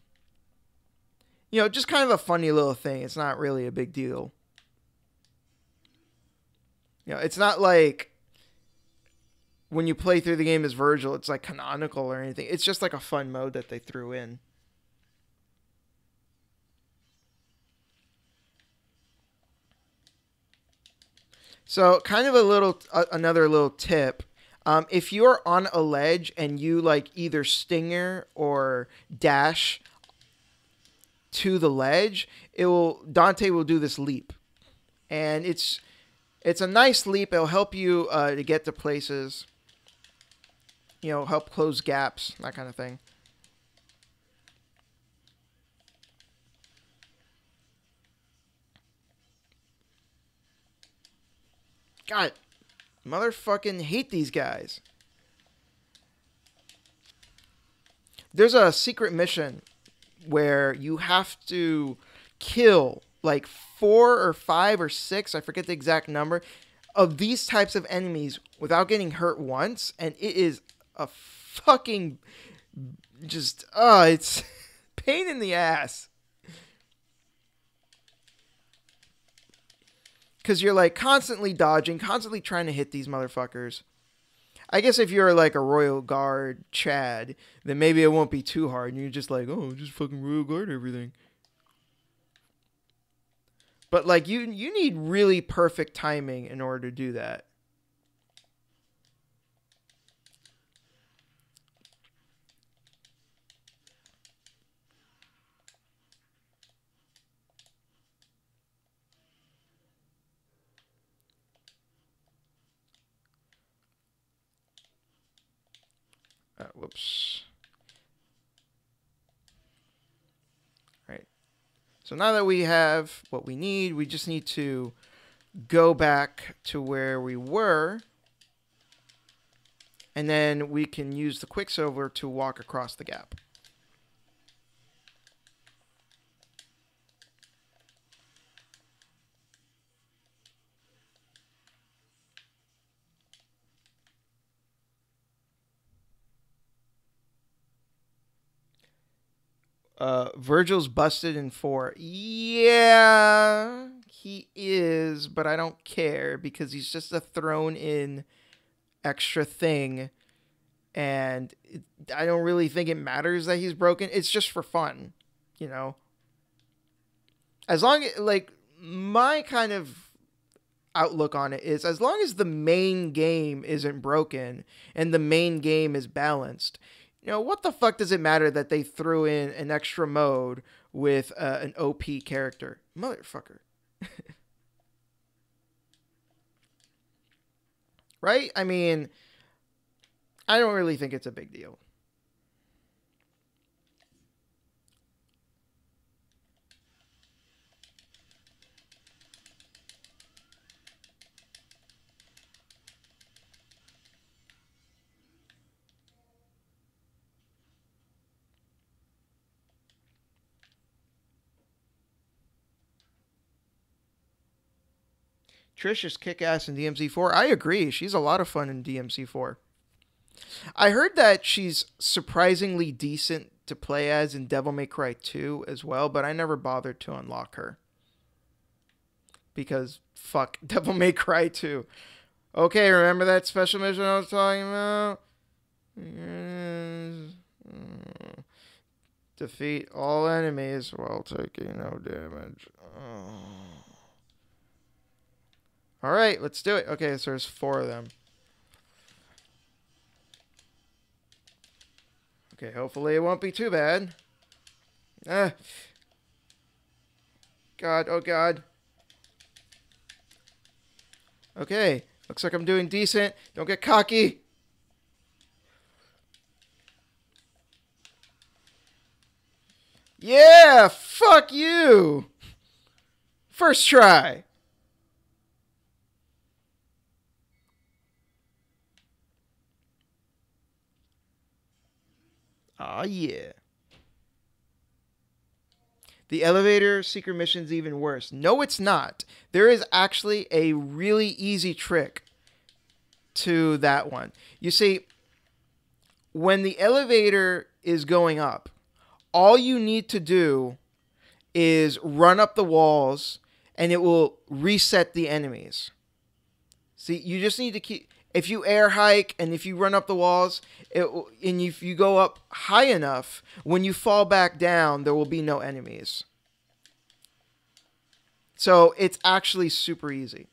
just kind of a funny little thing. It's not really a big deal. It's not like when you play through the game as Virgil, it's like canonical or anything. It's just like a fun mode that they threw in. So, kind of another little tip. If you're on a ledge and you like either stinger or dash to the ledge, Dante will do this leap, and it's a nice leap. It'll help you to get to places. Help close gaps, that kind of thing. God, motherfucking hate these guys. There's a secret mission where you have to kill like 4 or 5 or 6, I forget the exact number, of these types of enemies without getting hurt once, and it is a fucking just it's pain in the ass. Because you're like constantly dodging, constantly trying to hit these motherfuckers. I guess if you're like a Royal Guard Chad, then maybe it won't be too hard. And you're just like, oh, just fucking Royal Guard everything. But like you need really perfect timing in order to do that. Whoops. All right. So now that we have what we need, we just need to go back to where we were. And then we can use the Quicksilver to walk across the gap. Virgil's busted in 4. Yeah, he is, but I don't care because he's just a thrown in extra thing, and I don't really think it matters that he's broken. It's just for fun, you know. As long as, like, my kind of outlook on it is, as long as the main game isn't broken and the main game is balanced, you know, what the fuck does it matter that they threw in an extra mode with an OP character? Motherfucker. Right? I mean, I don't really think it's a big deal. Trish is kick ass in DMC4. I agree. She's a lot of fun in DMC4. I heard that she's surprisingly decent to play as in Devil May Cry 2 as well, but I never bothered to unlock her. Because fuck Devil May Cry 2. Okay, remember that special mission I was talking about? Defeat all enemies while taking no damage. Oh. Alright, let's do it. Okay, so there's 4 of them. Okay, hopefully it won't be too bad. Ah. God, oh God. Okay, looks like I'm doing decent. Don't get cocky. Yeah, fuck you. First try. Aw, yeah. The elevator secret mission's even worse. No, it's not. There is actually a really easy trick to that one. You see, when the elevator is going up, all you need to do is run up the walls and it will reset the enemies. See, you just need to keep... If you air hike and if you run up the walls, and if you go up high enough, when you fall back down, there will be no enemies. So it's actually super easy.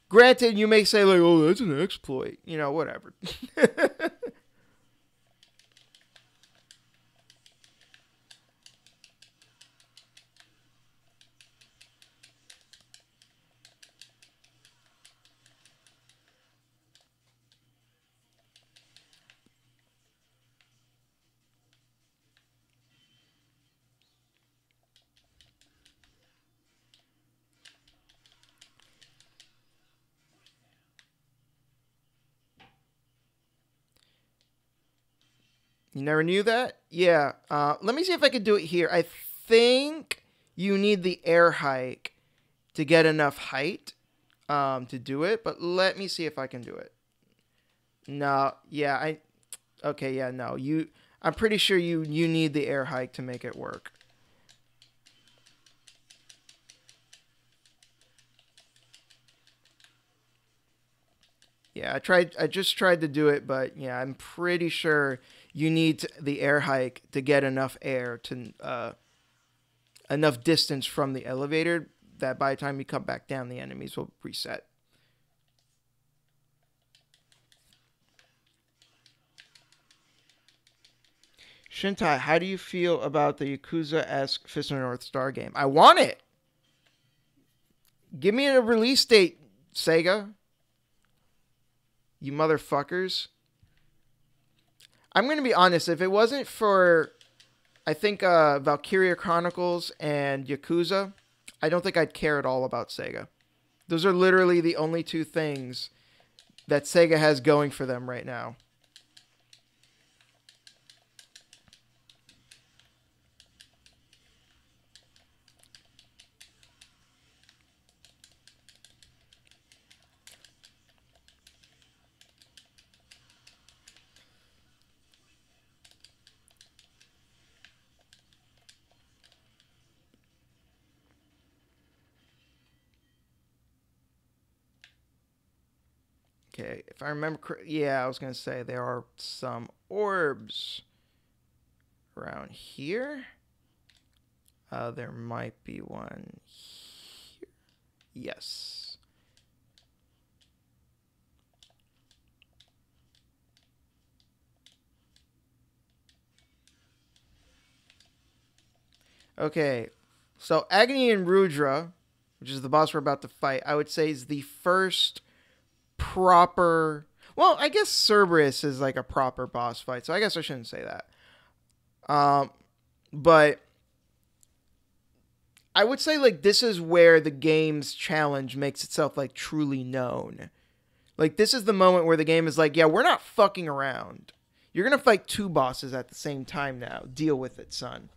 Granted, you may say, like, oh, that's an exploit. You know, whatever. You never knew that? Yeah. Let me see if I can do it here. I think you need the air hike to get enough height to do it, but let me see if I can do it. No, yeah, okay, yeah, no. I'm pretty sure you need the air hike to make it work. Yeah, I just tried to do it, but yeah, I'm pretty sure you need the air hike to get enough air to enough distance from the elevator that by the time you come back down, the enemies will reset. Shintai, how do you feel about the Yakuza-esque Fist of the North Star game? I want it. Give me a release date, Sega. You motherfuckers. I'm going to be honest. If it wasn't for, I think, Valkyria Chronicles and Yakuza, I don't think I'd care at all about Sega. Those are literally the only 2 things that Sega has going for them right now. Okay, if I remember yeah, I was gonna say there are some orbs around here. There might be one here. Yes. Okay, so Agni and Rudra, which is the boss we're about to fight, I would say is the first proper. Well, I guess Cerberus is like a proper boss fight, so I guess I shouldn't say that. Um, but I would say like this is where the game's challenge makes itself like truly known. Like this is the moment where the game is like, yeah, we're not fucking around. You're gonna fight two bosses at the same time now. Deal with it, son.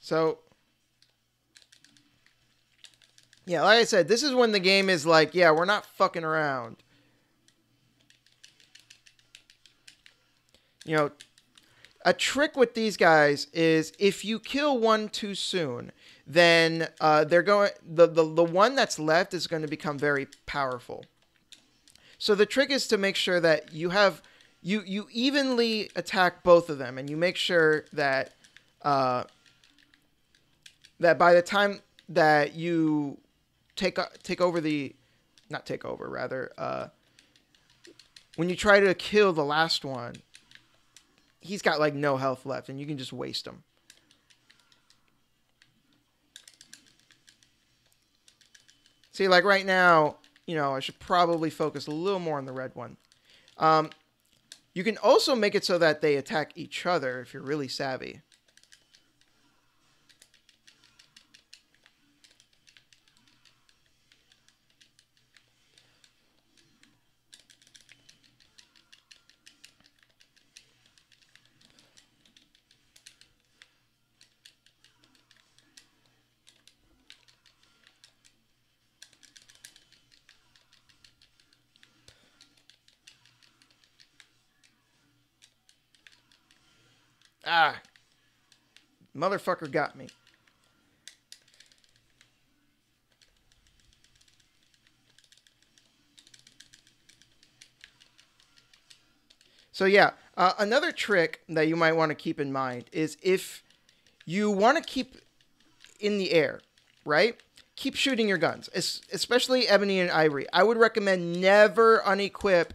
So yeah, like I said, this is when the game is like, yeah, we're not fucking around. You know, a trick with these guys is if you kill one too soon, then they're going the one that's left is going to become very powerful. So the trick is to make sure that you evenly attack both of them, and you make sure that uh, that by the time that you take over the not take over rather when you try to kill the last one, he's got like no health left, and you can just waste him. See, like right now, I should probably focus a little more on the red one. Um, you can also make it so that they attack each other if you're really savvy. Ah, motherfucker got me. So yeah, another trick that you might want to keep in mind is if you want to keep in the air, right? Keep shooting your guns, especially Ebony and Ivory. I would recommend never unequip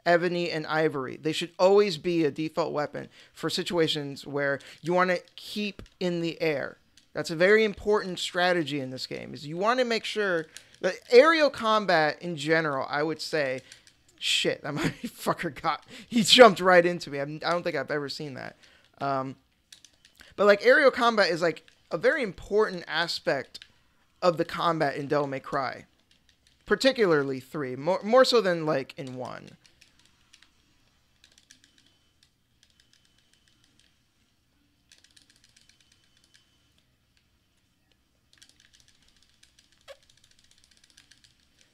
Ebony and Ivory. They should always be a default weapon for situations where you want to keep in the air. That's a very important strategy in this game. Is you want to make sure that aerial combat in general, I would say, shit, that motherfucker he jumped right into me. I don't think I've ever seen that. But like aerial combat is like a very important aspect of the combat in Devil May Cry, particularly 3, more so than like in 1.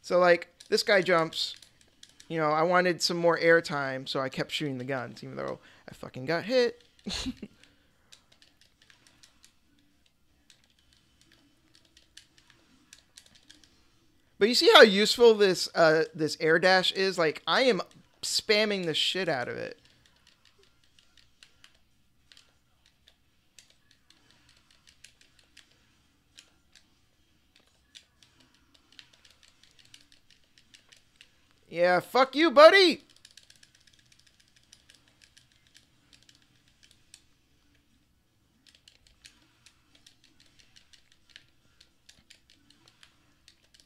So like this guy jumps, I wanted some more airtime, so I kept shooting the guns, even though I fucking got hit. But you see how useful this air dash is? Like, I am spamming the shit out of it. Yeah, fuck you, buddy!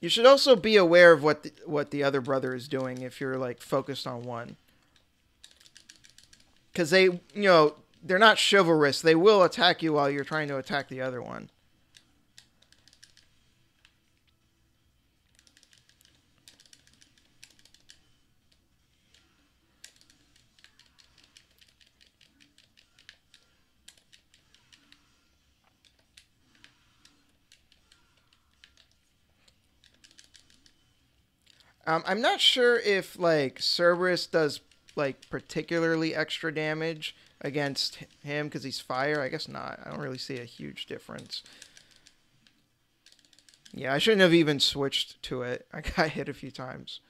You should also be aware of what the other brother is doing if you're like focused on one, because they're not chivalrous. They will attack you while you're trying to attack the other one. I'm not sure if like Cerberus does like particularly extra damage against him because he's fire. I guess not. I don't really see a huge difference. Yeah, I shouldn't have even switched to it. I got hit a few times.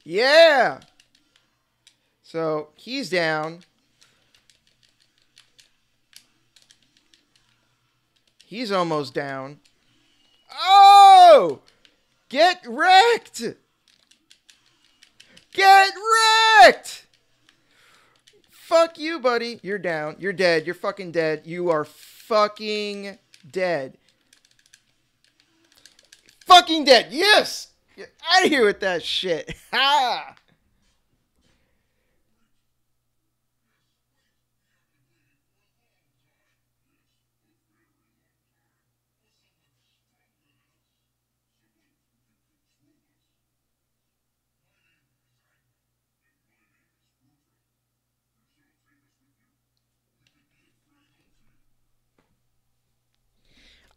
Yeah! So he's down. He's almost down. Oh! Get wrecked! Get wrecked! Fuck you, buddy. You're down. You're dead. You're fucking dead. You are fucking dead. Fucking dead. Yes! Get out of here with that shit. Ha!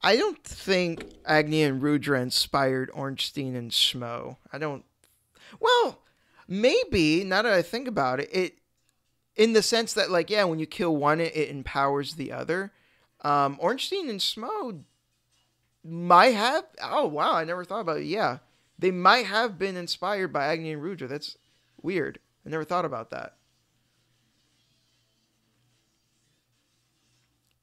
I don't think Agni and Rudra inspired Ornstein and Schmo. I don't. Well, maybe, now that I think about it, in the sense that, like, yeah, when you kill one, it empowers the other. Ornstein and Schmo might have. Oh, wow, I never thought about it. Yeah. They might have been inspired by Agni and Rudra. That's weird. I never thought about that.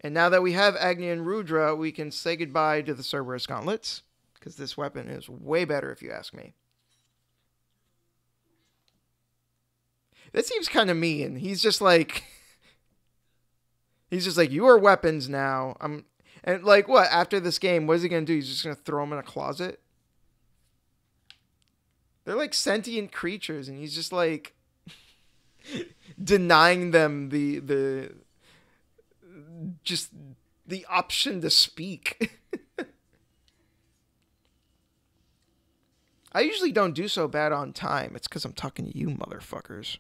And now that we have Agni and Rudra, we can say goodbye to the Cerberus gauntlets, because this weapon is way better if you ask me. That seems kind of mean. He's just like, you are weapons now. And like what? After this game, what is he gonna do? He's just gonna throw them in a closet? They're like sentient creatures, and he's just like denying them the just the option to speak. I usually don't do so bad on time. It's because I'm talking to you, motherfuckers.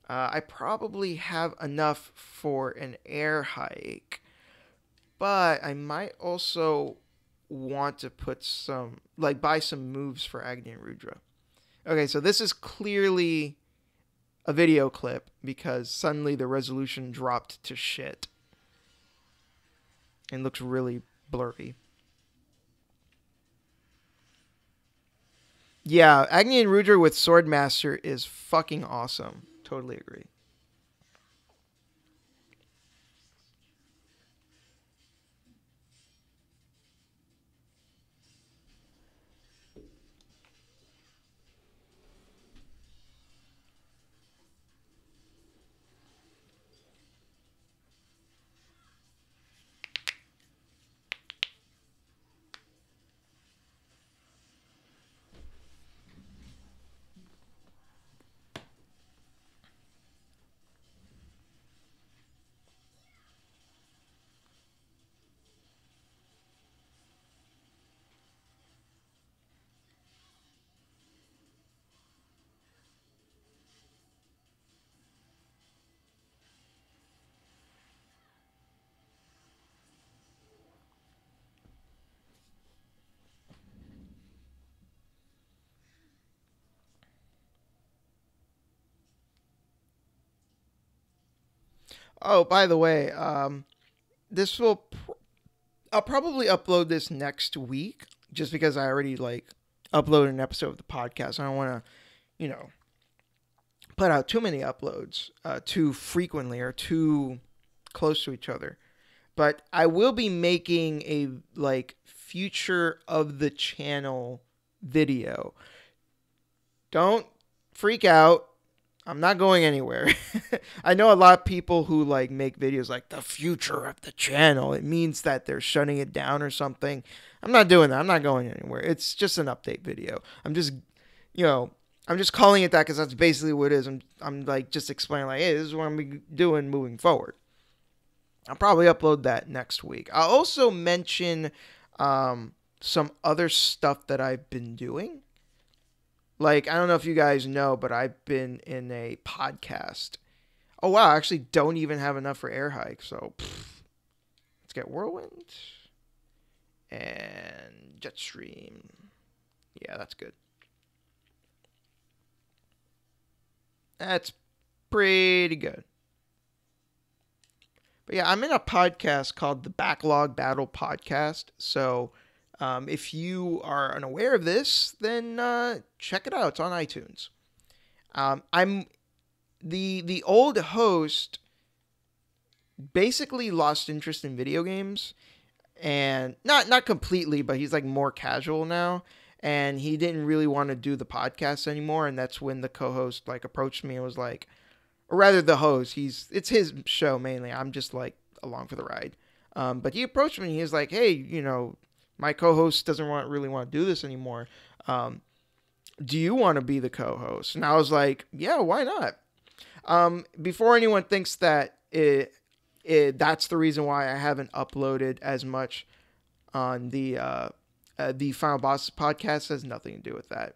I probably have enough for an air hike, but I might also want to put some, like, buy some moves for Agni and Rudra. Okay, so this is clearly a video clip because suddenly the resolution dropped to shit and looks really blurry. Yeah, Agni and Rudra with Swordmaster is fucking awesome. Totally agree. Oh, by the way, this will. I'll probably upload this next week, just because I already like uploaded an episode of the podcast. I don't want to, you know, put out too many uploads too frequently or too close to each other. But I will be making a like future of the channel video. Don't freak out. I'm not going anywhere. I know a lot of people who like make videos like the future of the channel. It means that they're shutting it down or something. I'm not doing that. I'm not going anywhere. It's just an update video. I'm just calling it that because that's basically what it is. I'm like just explaining like, hey, this is what I'm doing moving forward. I'll probably upload that next week. I'll also mention some other stuff that I've been doing. Like, I don't know if you guys know, but I've been in a podcast. Oh, wow. I actually don't even have enough for air hike. So, let's get Whirlwind and Jetstream. Yeah, that's good. That's pretty good. But yeah, I'm in a podcast called the Backlog Battle Podcast. So, if you are unaware of this, then check it out. It's on iTunes. I'm the old host basically lost interest in video games, and not completely, but he's like more casual now, and he didn't really want to do the podcast anymore. And that's when the co-host like approached me and was like, or rather the host, it's his show mainly. I'm just like along for the ride. But he approached me and he was like, hey, my co-host doesn't really want to do this anymore. Do you want to be the co-host? And I was like, yeah, why not? Before anyone thinks that that's the reason why I haven't uploaded as much on the Final Bosses podcast, has nothing to do with that,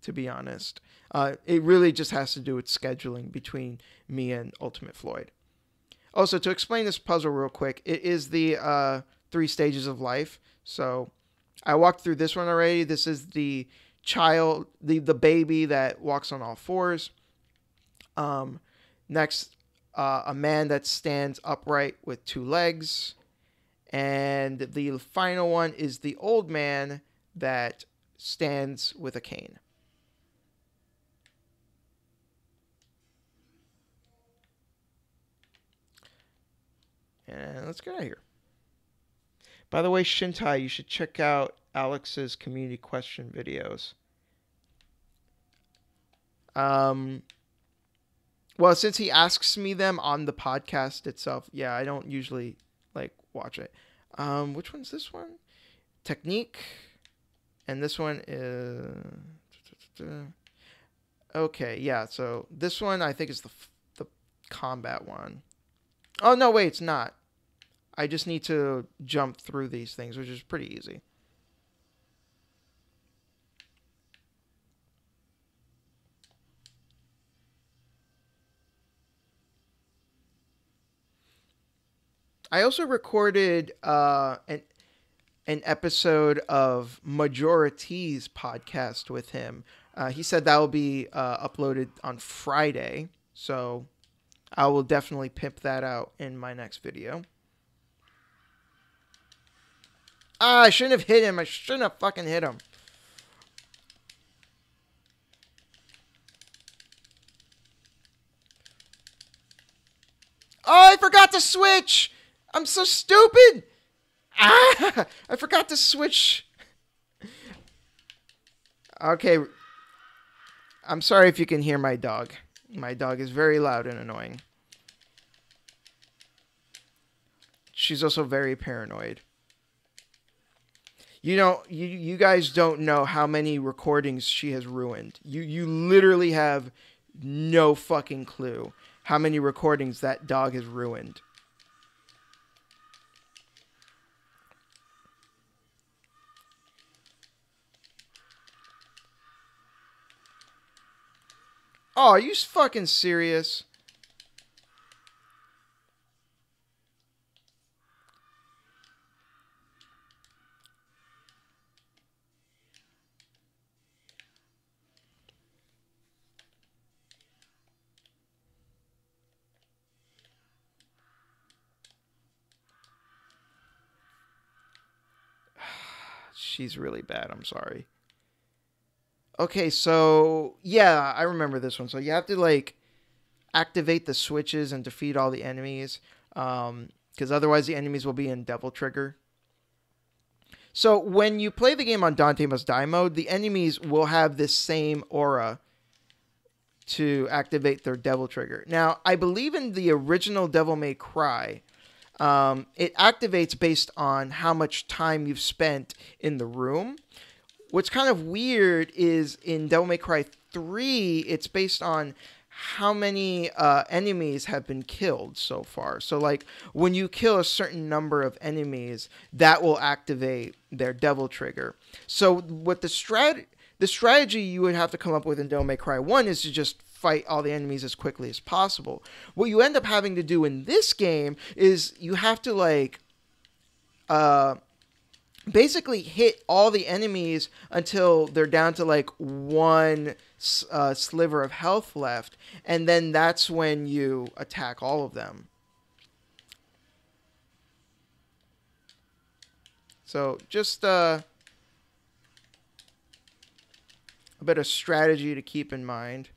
to be honest. It really just has to do with scheduling between me and Ultimate Floyd. Also, to explain this puzzle real quick, it is the 3 stages of life. So I walked through this one already. This is the child, the baby that walks on all fours. Next, a man that stands upright with 2 legs. And the final one is the old man that stands with a cane. And let's get out of here. By the way, Shintai, you should check out Alex's community question videos. Well, since he asks me them on the podcast itself, yeah, I don't usually like watch it. Which one's this one? Technique. And this one is... Okay, yeah, so this one I think is the combat one. Oh, no, wait, it's not. I just need to jump through these things, which is pretty easy. I also recorded an episode of Majority's podcast with him. He said that will be uploaded on Friday, so I will definitely pimp that out in my next video. I shouldn't have hit him. I shouldn't have fucking hit him. Oh, I forgot to switch. I'm so stupid. Ah, I forgot to switch. Okay. I'm sorry if you can hear my dog. My dog is very loud and annoying. She's also very paranoid. You guys don't know how many recordings she has ruined. You literally have no fucking clue how many recordings that dog has ruined. Oh, are you fucking serious? She's really bad. I'm sorry. Okay, so yeah, I remember this one. So you have to like activate the switches and defeat all the enemies, because otherwise the enemies will be in Devil Trigger. So when you play the game on Dante Must Die mode, the enemies will have this same aura to activate their Devil Trigger. Now, I believe in the original Devil May Cry, it activates based on how much time you've spent in the room. What's kind of weird is in Devil May Cry 3, it's based on how many enemies have been killed so far. So, like, when you kill a certain number of enemies, that will activate their Devil Trigger. So, what the strategy you would have to come up with in Devil May Cry 1 is to just fight all the enemies as quickly as possible. What you end up having to do in this game is you have to, like, basically hit all the enemies until they're down to like one sliver of health left, and then that's when you attack all of them. So just a bit of strategy to keep in mind.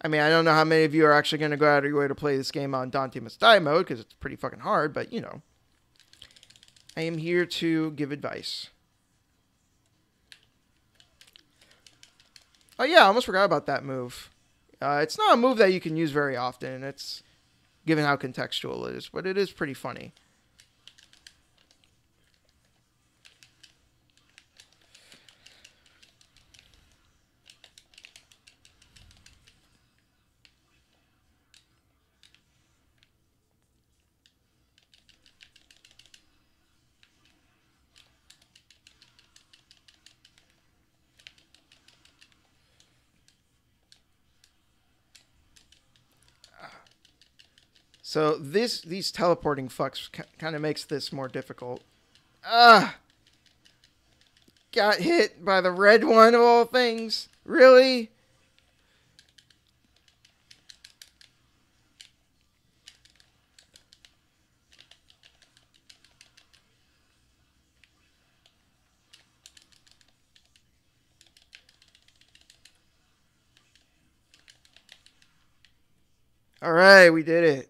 I mean, I don't know how many of you are actually going to go out of your way to play this game on Dante Must Die mode, because it's pretty fucking hard, but, you know. I am here to give advice. Oh yeah, I almost forgot about that move. It's not a move that you can use very often, it's given how contextual it is, but it is pretty funny. So these teleporting fucks kind of makes this more difficult. Ah! Got hit by the red one of all things. Really? Alright, we did it.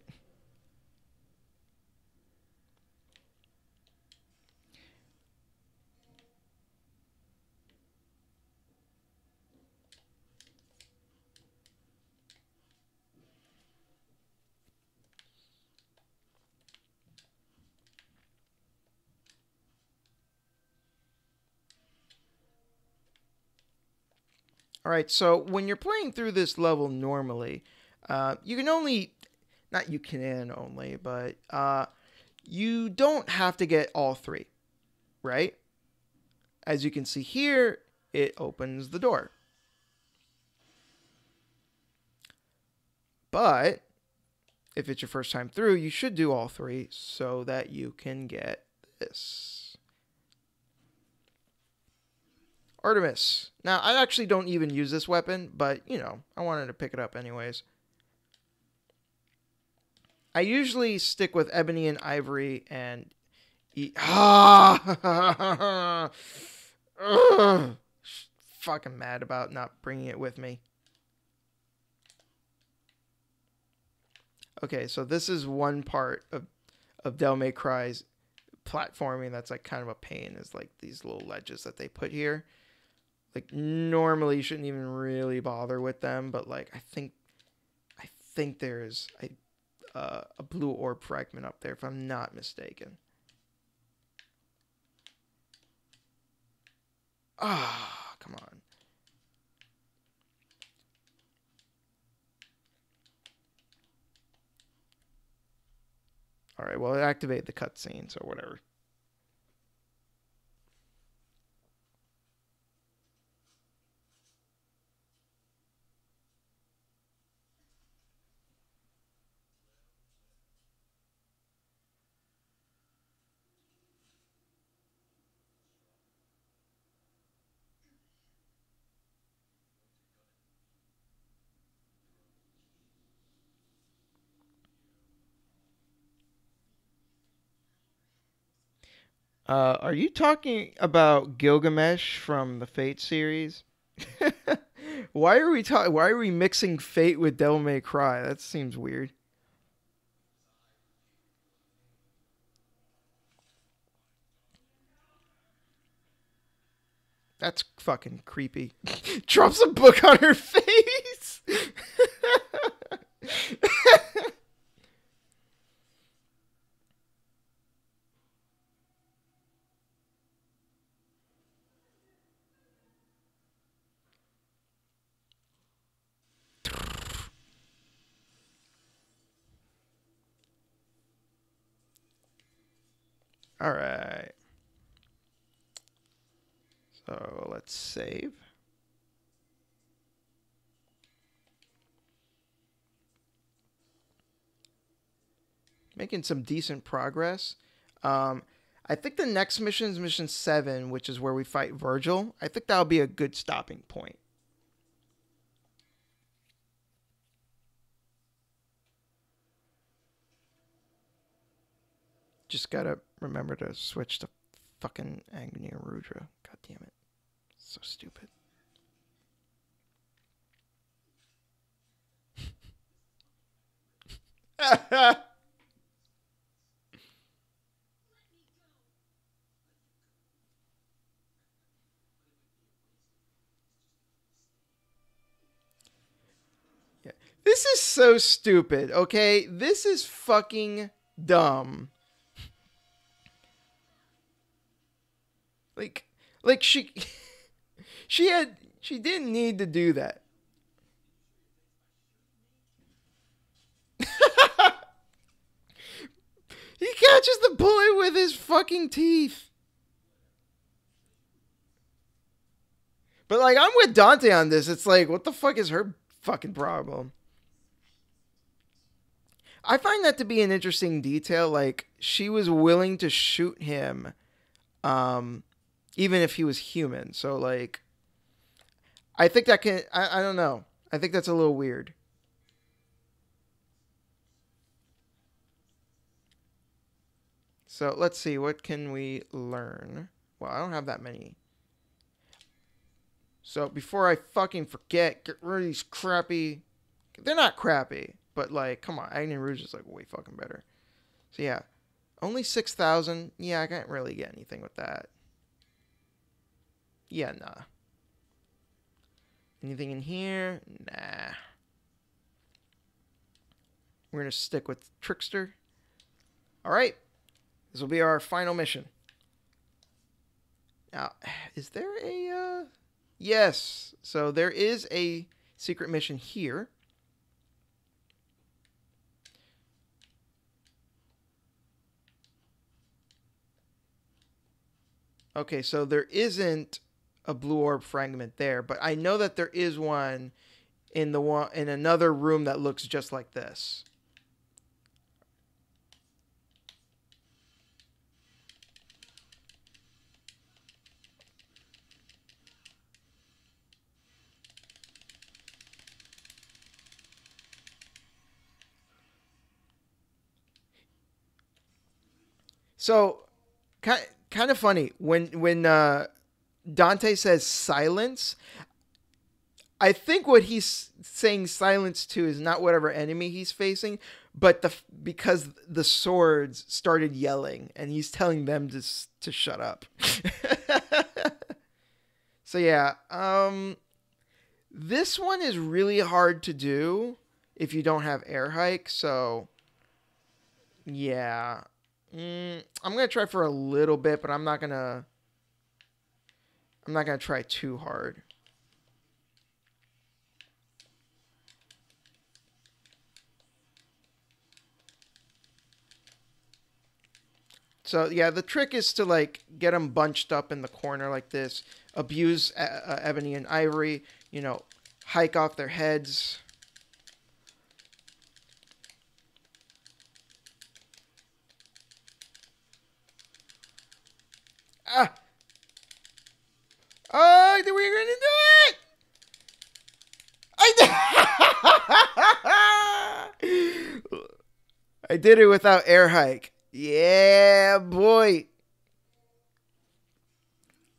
Alright, so when you're playing through this level normally, you can only, not you can only, but you don't have to get all three, right? As you can see here, it opens the door. But if it's your first time through, you should do all three so that you can get this. Artemis. Now, I actually don't even use this weapon, but, you know, I wanted to pick it up anyways. I usually stick with ebony and ivory and... Fucking mad about not bringing it with me. Okay, so this is one part of Devil May Cry's platforming that's like kind of a pain, is like these little ledges that they put here. Like, normally you shouldn't even really bother with them, but like I think there's a blue orb fragment up there if I'm not mistaken. Ah, come on. All right, well, activate the cutscene, so whatever. Are you talking about Gilgamesh from the Fate series? Why are we mixing Fate with Devil May Cry? That seems weird. That's fucking creepy. Drops a book on her face. All right. So let's save. Making some decent progress. I think the next mission is mission 7, which is where we fight Virgil. I think that'll be a good stopping point. Just gotta remember to switch to fucking Agni Rudra. God damn it. So stupid. Yeah. This is so stupid, okay? This is fucking dumb. Like she she didn't need to do that. He catches the bullet with his fucking teeth. But like, I'm with Dante on this. It's like, what the fuck is her fucking problem? I find that to be an interesting detail. Like, she was willing to shoot him, even if he was human. So like, I think that can. I don't know. I think that's a little weird. So let's see. What can we learn? Well, I don't have that many. So before I fucking forget, get rid of these crappy. They're not crappy, but like, come on, Agni Rouge is like way fucking better. So yeah, only 6,000. Yeah, I can't really get anything with that. Yeah, nah. Anything in here? Nah. We're gonna stick with Trickster. All right, this will be our final mission. Now, is there a? Yes. So there is a secret mission here. Okay, so there isn't a blue orb fragment there, but I know that there is one in another room that looks just like this. So, kind of funny when Dante says silence. I think what he's saying silence to is not whatever enemy he's facing, but because the swords started yelling and he's telling them to shut up. So yeah, this one is really hard to do if you don't have air hike. So yeah, I'm gonna try for a little bit, but I'm not gonna try too hard. So yeah, the trick is to like get them bunched up in the corner like this, abuse ebony and ivory, hike off their heads. Ah! Oh, we're gonna do it! I did it without air hike. Yeah, boy.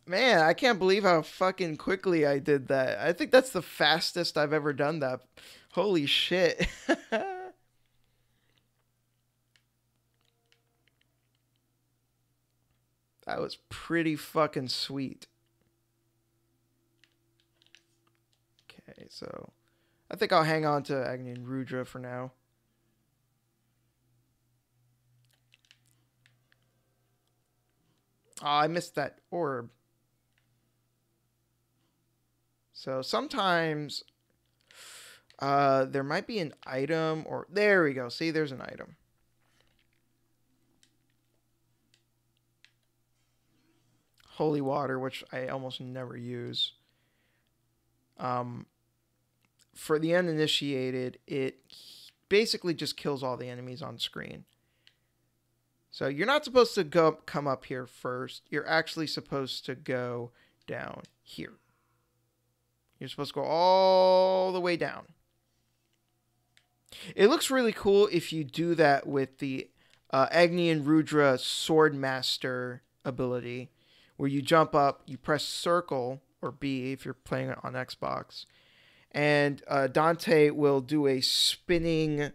Man, I can't believe how fucking quickly I did that. I think that's the fastest I've ever done that. Holy shit. That was pretty fucking sweet. Okay, so I think I'll hang on to Agni and Rudra for now. Oh, I missed that orb. So sometimes there might be an item, or there we go. See, there's an item. Holy water, which I almost never use. Um, for the uninitiated, it basically just kills all the enemies on screen. So you're not supposed to come up here first. You're actually supposed to go down here. You're supposed to go all the way down. It looks really cool if you do that with the Agni and Rudra Swordmaster ability, where you jump up, you press circle, or B if you're playing it on Xbox, and Dante will do a spinning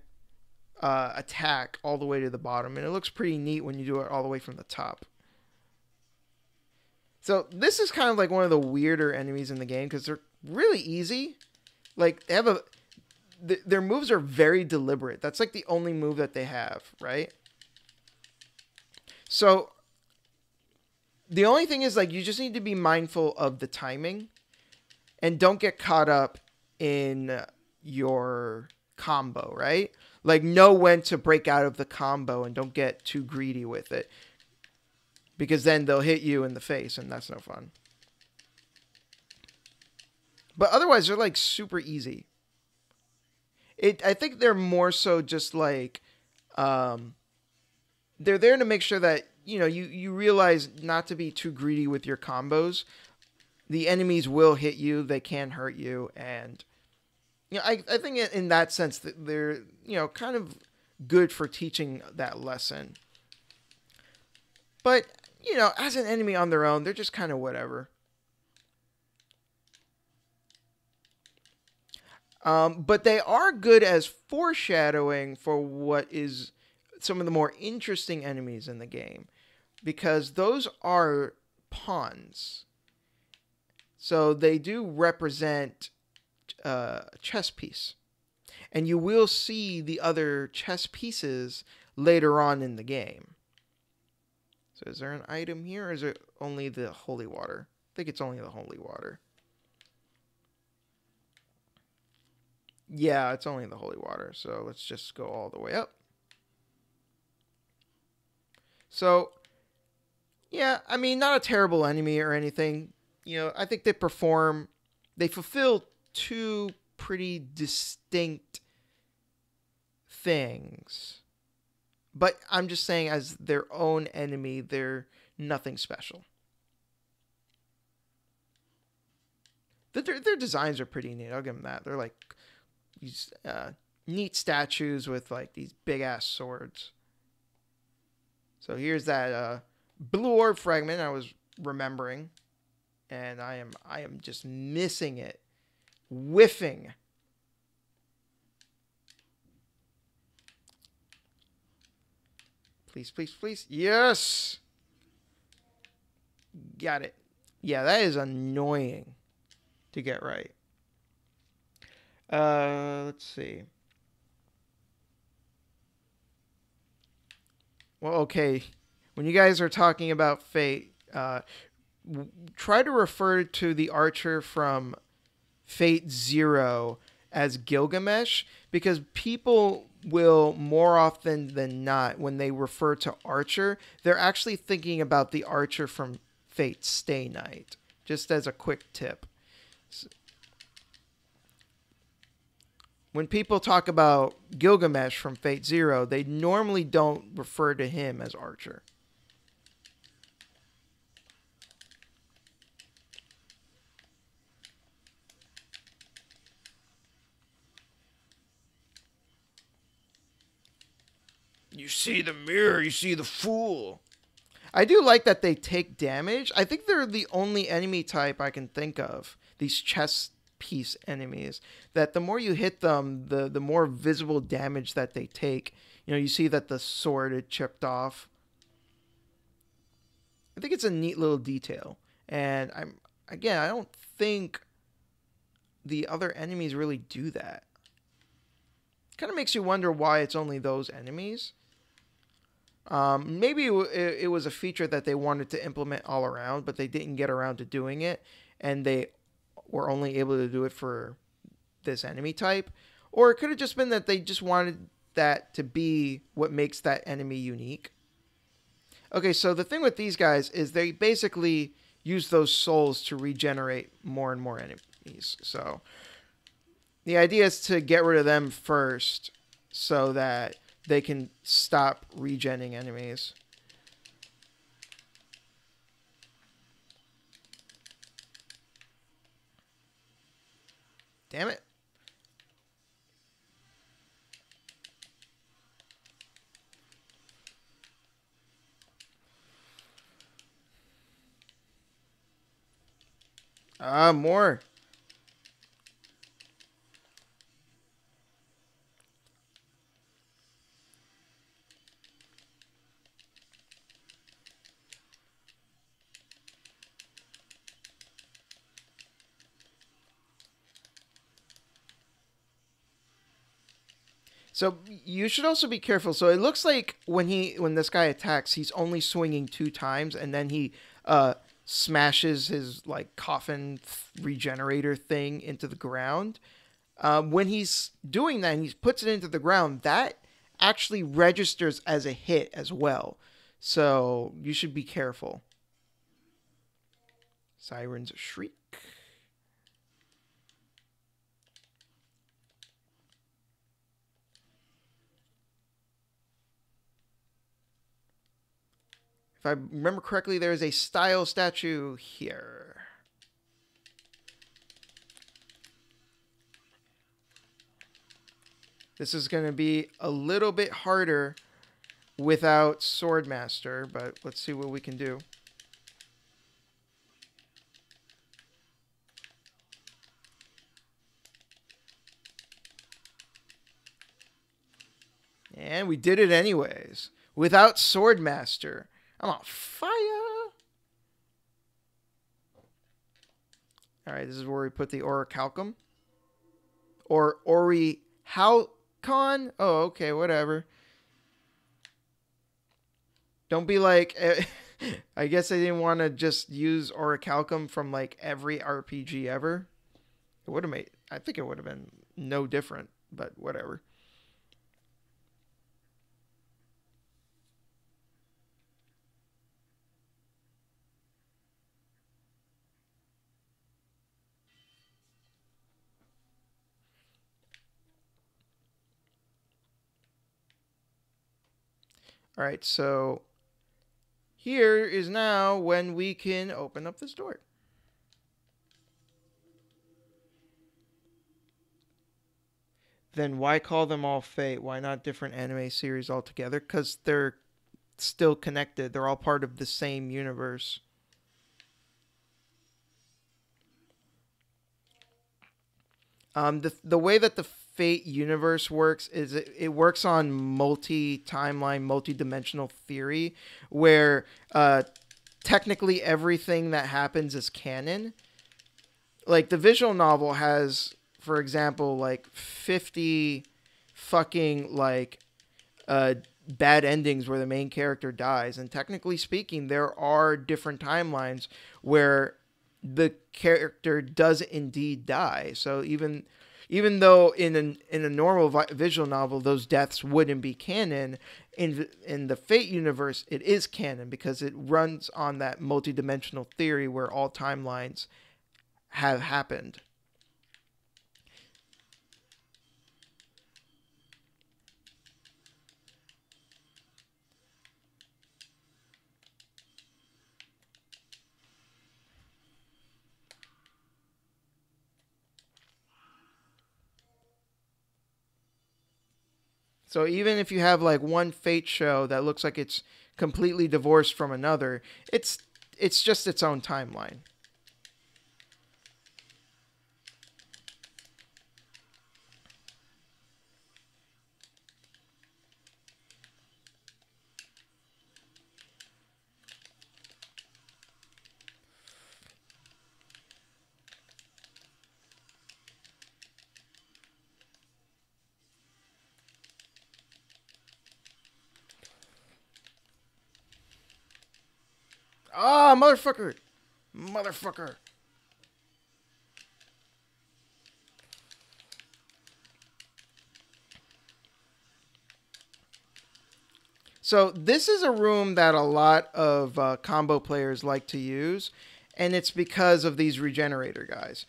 attack all the way to the bottom, and it looks pretty neat when you do it all the way from the top. So this is kind of like one of the weirder enemies in the game because they're really easy. Like they have their moves are very deliberate. That's like the only move that they have, right? So the only thing is like you just need to be mindful of the timing and don't get caught up in your combo, right? Like know when to break out of the combo and don't get too greedy with it. Because then they'll hit you in the face and that's no fun. But otherwise they're like super easy. I think they're more so just like they're there to make sure that you realize not to be too greedy with your combos. The enemies will hit you, they can hurt you, and I think in that sense that they're kind of good for teaching that lesson. But as an enemy on their own, they're just kind of whatever. But they are good as foreshadowing for what is some of the more interesting enemies in the game. Because those are pawns. So they do represent a chess piece. And you will see the other chess pieces later on in the game. So is there an item here or is it only the holy water? I think it's only the holy water. Yeah, it's only the holy water. So let's just go all the way up. So, yeah, I mean, not a terrible enemy or anything. I think they fulfill two pretty distinct things. But I'm just saying as their own enemy, they're nothing special. Their designs are pretty neat. I'll give them that. They're like these neat statues with like these big ass swords. So here's that blue orb fragment I was remembering, and I am just missing it, whiffing. Please, please, please. Yes! Got it. Yeah, that is annoying to get right. Let's see. Well, okay. When you guys are talking about Fate, try to refer to the archer from Fate Zero as Gilgamesh, because people will more often than not, when they refer to Archer, they're actually thinking about the Archer from Fate Stay Night. Just as a quick tip. When people talk about Gilgamesh from Fate Zero, they normally don't refer to him as Archer. You see the mirror, you see the fool. I do like that they take damage. I think they're the only enemy type I can think of, these chess piece enemies, that the more you hit them, the more visible damage that they take. You see that the sword had chipped off. I think it's a neat little detail. And I don't think the other enemies really do that? Kind of makes you wonder why it's only those enemies. Maybe it was a feature that they wanted to implement all around, but they didn't get around to doing it, and they were only able to do it for this enemy type. Or it could have just been that they just wanted that to be what makes that enemy unique. Okay, so the thing with these guys is they basically use those souls to regenerate more and more enemies. So the idea is to get rid of them first so that they can stop regenning enemies. Damn it. More. So you should also be careful. So it looks like when this guy attacks, he's only swinging 2 times, and then he smashes his like coffin regenerator thing into the ground. When he's doing that and he puts it into the ground, that actually registers as a hit as well. So you should be careful. Siren's Shriek. If I remember correctly, there is a style statue here. This is going to be a little bit harder without Swordmaster, but let's see what we can do. And we did it anyways. Without Swordmaster. I'm on fire. Alright, this is where we put the Orichalcum. Or Orichalcon? Oh, okay, whatever. Don't be like... I guess I didn't want to just use Orichalcum from like every RPG ever. It would have made... I think it would have been no different, but whatever. All right, so here is now when we can open up this door. Then why call them all Fate? Why not different anime series altogether? Because they're still connected. They're all part of the same universe. The way that the Fate universe works is it works on multi-timeline, multi-dimensional theory, where technically everything that happens is canon. Like the visual novel has, for example, like 50 fucking like bad endings where the main character dies, and technically speaking, there are different timelines where the character does indeed die. So even though in a normal visual novel those deaths wouldn't be canon, in the Fate universe it is canon because it runs on that multidimensional theory where all timelines have happened. So even if you have like one Fate show that looks like it's completely divorced from another, it's just its own timeline. Ah, motherfucker! Motherfucker! So this is a room that a lot of combo players like to use, and it's because of these regenerator guys.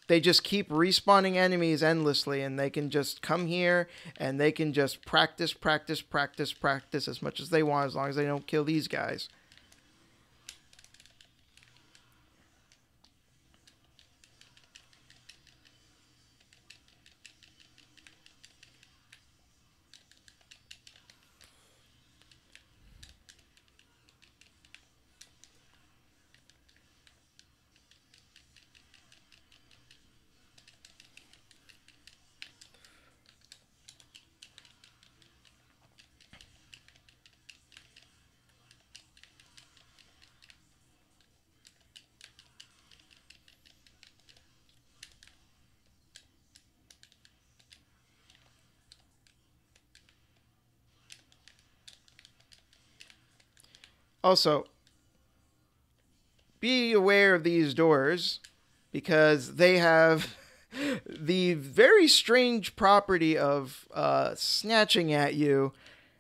They just keep respawning enemies endlessly, and they can just come here and they can just practice, practice, practice, practice as much as they want, as long as they don't kill these guys. Also, be aware of these doors because they have the very strange property of snatching at you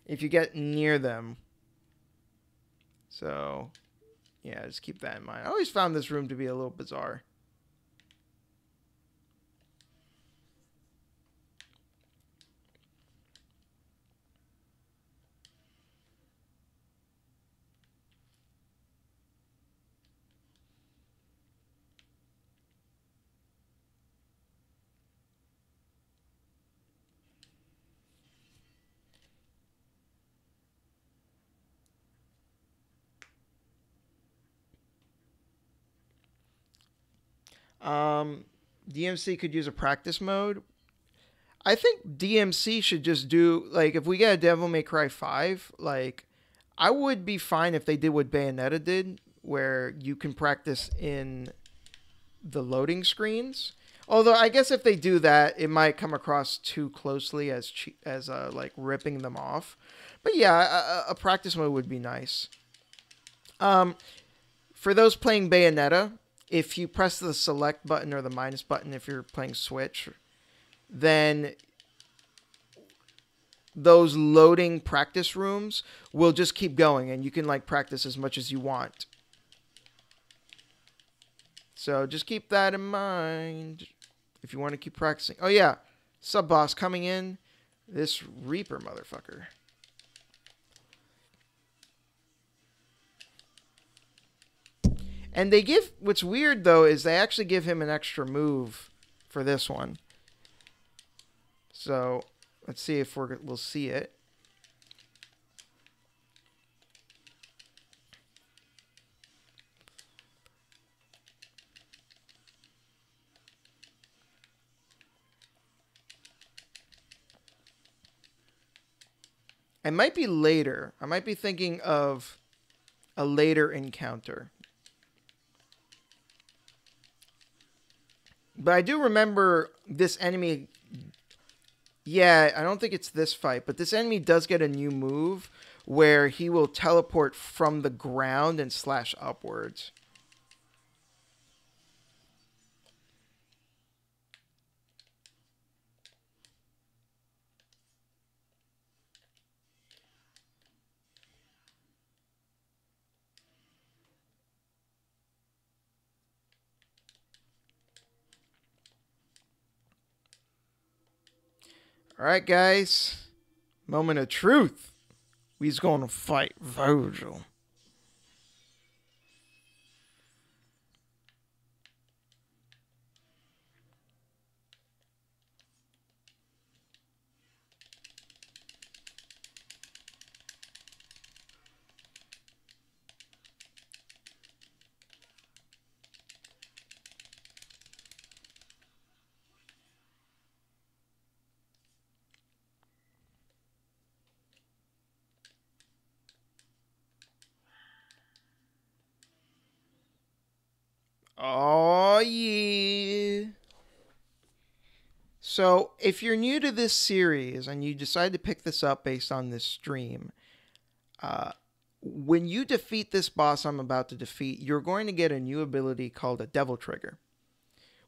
if you get near them. So, yeah, just keep that in mind. I always found this room to be a little bizarre. Um, DMC could use a practice mode. I think DMC should just do, like, if we get a Devil May Cry 5, like, I would be fine if they did what Bayonetta did, where you can practice in the loading screens. Although I guess if they do that, it might come across too closely as like ripping them off. But yeah, a practice mode would be nice. Um, for those playing Bayonetta, if you press the select button or the minus button if you're playing Switch, then those loading practice rooms will just keep going and you can like practice as much as you want. So just keep that in mind if you want to keep practicing. Oh yeah, sub boss coming in. This Reaper motherfucker. And they give, what's weird though is they actually give him an extra move for this one. So let's see if we'll see it. It might be later. I might be thinking of a later encounter. But I do remember this enemy. Yeah, I don't think it's this fight, but this enemy does get a new move where he will teleport from the ground and slash upwards. All right, guys. Moment of truth. We's going to fight Virgil. Oh, yeah. So, if you're new to this series and you decide to pick this up based on this stream, When you defeat this boss I'm about to defeat, you're going to get a new ability called a Devil Trigger,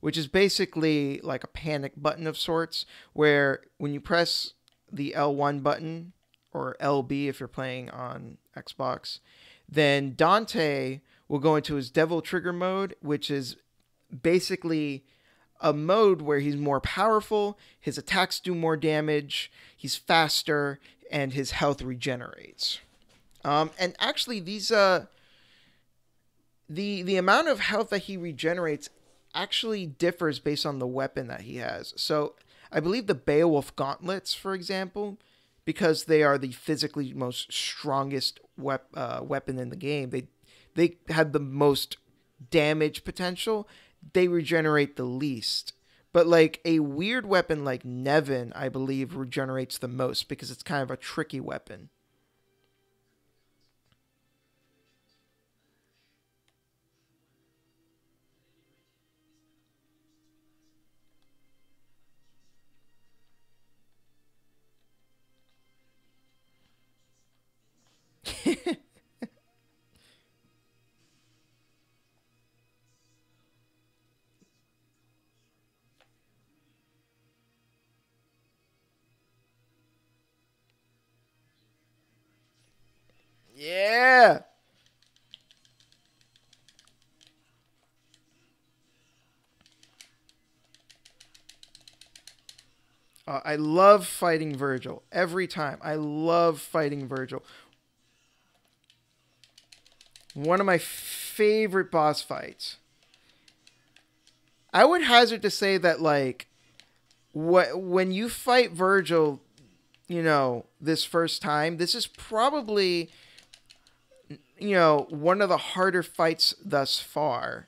which is basically like a panic button of sorts, where when you press the L1 button, or LB if you're playing on Xbox, then Dante will go into his Devil Trigger mode, which is basically a mode where he's more powerful, his attacks do more damage, he's faster, and his health regenerates. And actually, the amount of health that he regenerates actually differs based on the weapon that he has. So I believe the Beowulf gauntlets, for example, because they are the physically most strongest weapon in the game, they have the most damage potential. They regenerate the least. But like a weird weapon like Nevin, I believe, regenerates the most because it's kind of a tricky weapon. Yeah. I love fighting Virgil every time. I love fighting Virgil. One of my favorite boss fights. I would hazard to say that like when you fight Virgil, this first time, this is probably one of the harder fights thus far.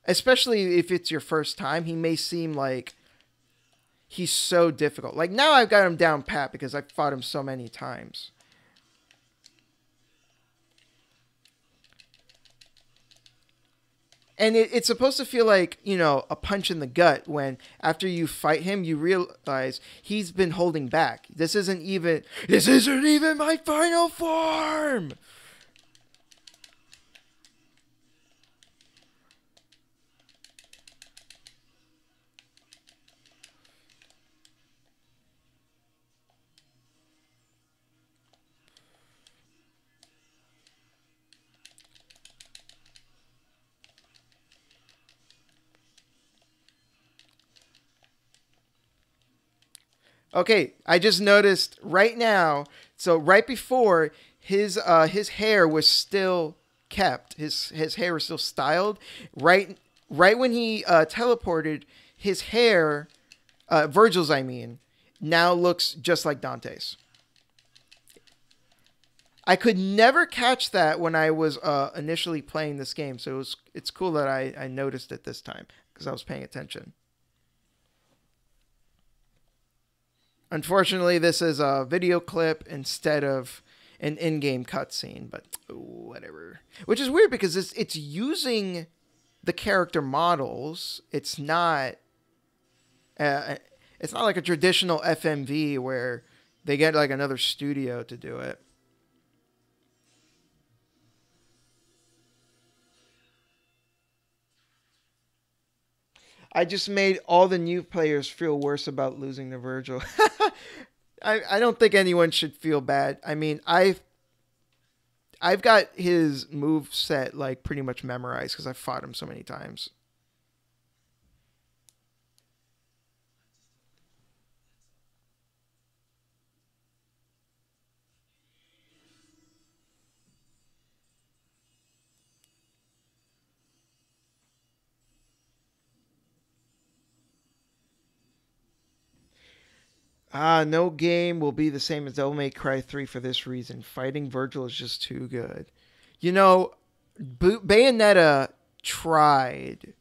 Especially if it's your first time, he may seem like he's so difficult. Like now I've got him down pat because I've fought him so many times. And it's supposed to feel like, a punch in the gut when after you fight him, you realize he's been holding back. This isn't even my final form. Okay, I just noticed right now. So right before his hair was still kept, his hair was still styled. Right when he teleported, his hair, Virgil's I mean, now looks just like Dante's. I could never catch that when I was initially playing this game, so it's cool that I noticed it this time because I was paying attention. Unfortunately, this is a video clip instead of an in-game cutscene, but whatever. Which is weird because it's using the character models. Uh, it's not like a traditional FMV where they get like another studio to do it. I just made all the new players feel worse about losing to Virgil. I don't think anyone should feel bad. I mean, I've got his move set like pretty much memorized because I've fought him so many times. No game will be the same as Devil May Cry 3 for this reason. Fighting Virgil is just too good. You know, Bayonetta tried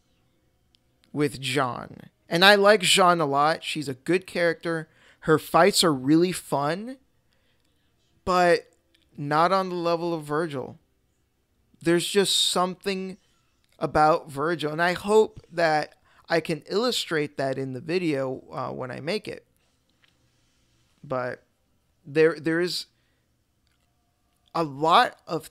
with Jean. And I like Jean a lot. She's a good character. Her fights are really fun, but not on the level of Virgil. There's just something about Virgil. And I hope that I can illustrate that in the video when I make it. But there is a lot of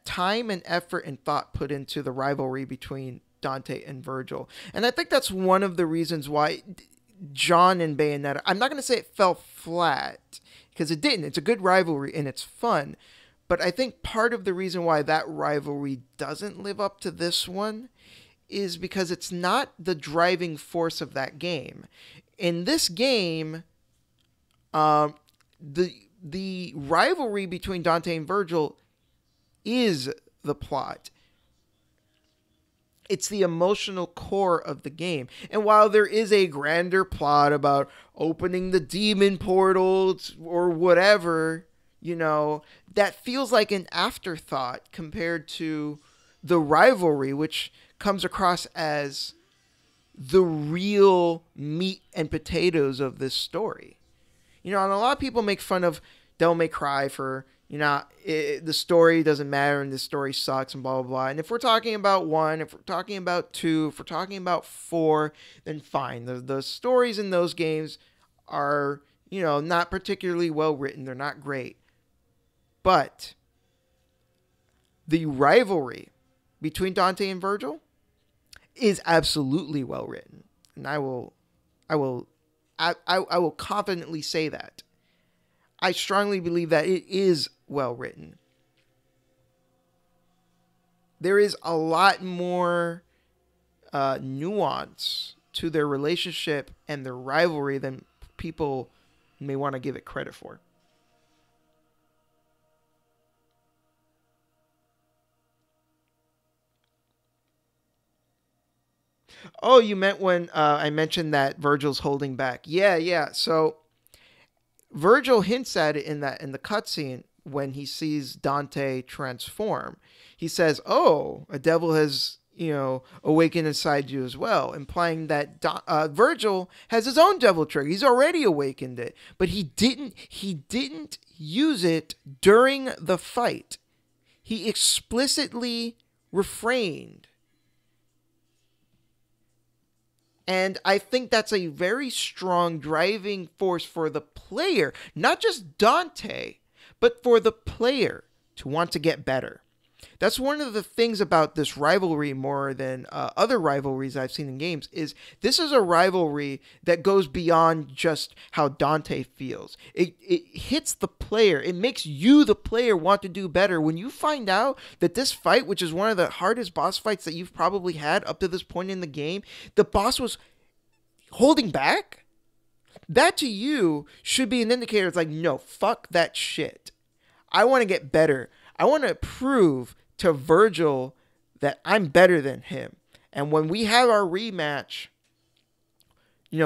time and effort and thought put into the rivalry between Dante and Virgil. And I think that's one of the reasons why John and Bayonetta, I'm not going to say it fell flat because it didn't. It's a good rivalry and it's fun. But I think part of the reason why that rivalry doesn't live up to this one is because it's not the driving force of that game. In this game, the rivalry between Dante and Virgil is the plot. It's the emotional core of the game. And while there is a grander plot about opening the demon portals or whatever, that feels like an afterthought compared to the rivalry, which comes across as the real meat and potatoes of this story. And a lot of people make fun of Devil May Cry for, the story doesn't matter and the story sucks and blah, blah, blah. And if we're talking about 1, if we're talking about 2, if we're talking about 4, then fine. The stories in those games are, not particularly well written. They're not great. But the rivalry between Dante and Virgil is absolutely well written. And I will confidently say that. I strongly believe that it is well written. There is a lot more nuance to their relationship and their rivalry than people may want to give it credit for. Oh, you meant when I mentioned that Virgil's holding back. Yeah. So Virgil hints at it in the cutscene when he sees Dante transform. He says, "Oh, a devil has awakened inside you as well," implying that Virgil has his own devil trigger. He's already awakened it, but he didn't use it during the fight. He explicitly refrained. And I think that's a very strong driving force for the player, not just Dante, but for the player to want to get better. That's one of the things about this rivalry more than other rivalries I've seen in games is this is a rivalry that goes beyond just how Dante feels. It hits the player. It makes you, the player, want to do better. When you find out that this fight, which is one of the hardest boss fights that you've probably had up to this point in the game, the boss was holding back, that to you should be an indicator. It's like, no, fuck that shit. I want to get better. I want to prove to Virgil that I'm better than him. And when we have our rematch,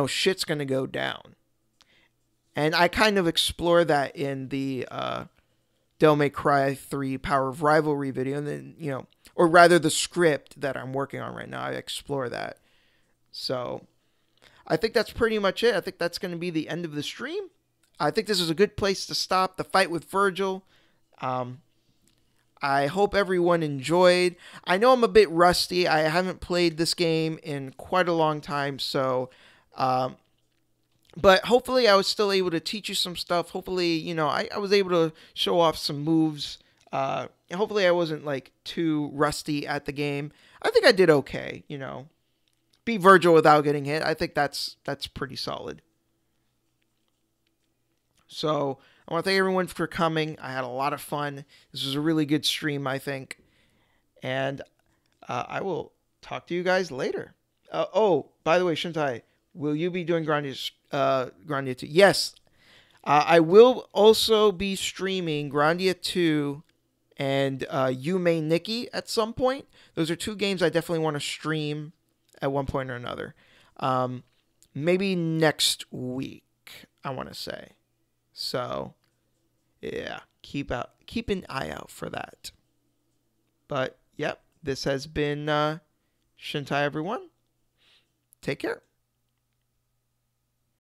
shit's going to go down. And I kind of explore that in the Devil May Cry 3 Power of Rivalry video. And then, or rather the script that I'm working on right now, I explore that. So I think that's pretty much it. I think that's going to be the end of the stream. I think this is a good place to stop the fight with Virgil. I hope everyone enjoyed. I know I'm a bit rusty. I haven't played this game in quite a long time, so but hopefully I was still able to teach you some stuff. Hopefully, I was able to show off some moves. Hopefully I wasn't too rusty at the game. I think I did okay, Beat Virgil without getting hit. I think that's pretty solid. So I want to thank everyone for coming. I had a lot of fun. This was a really good stream, I think. And I will talk to you guys later. By the way, Shintai, will you be doing Grandia 2? Yes. I will also be streaming Grandia 2 and Yume Nikki at some point. Those are 2 games I definitely want to stream at one point or another. Maybe next week, I want to say. So, yeah, keep an eye out for that. But, yep, this has been Shintai, everyone. Take care.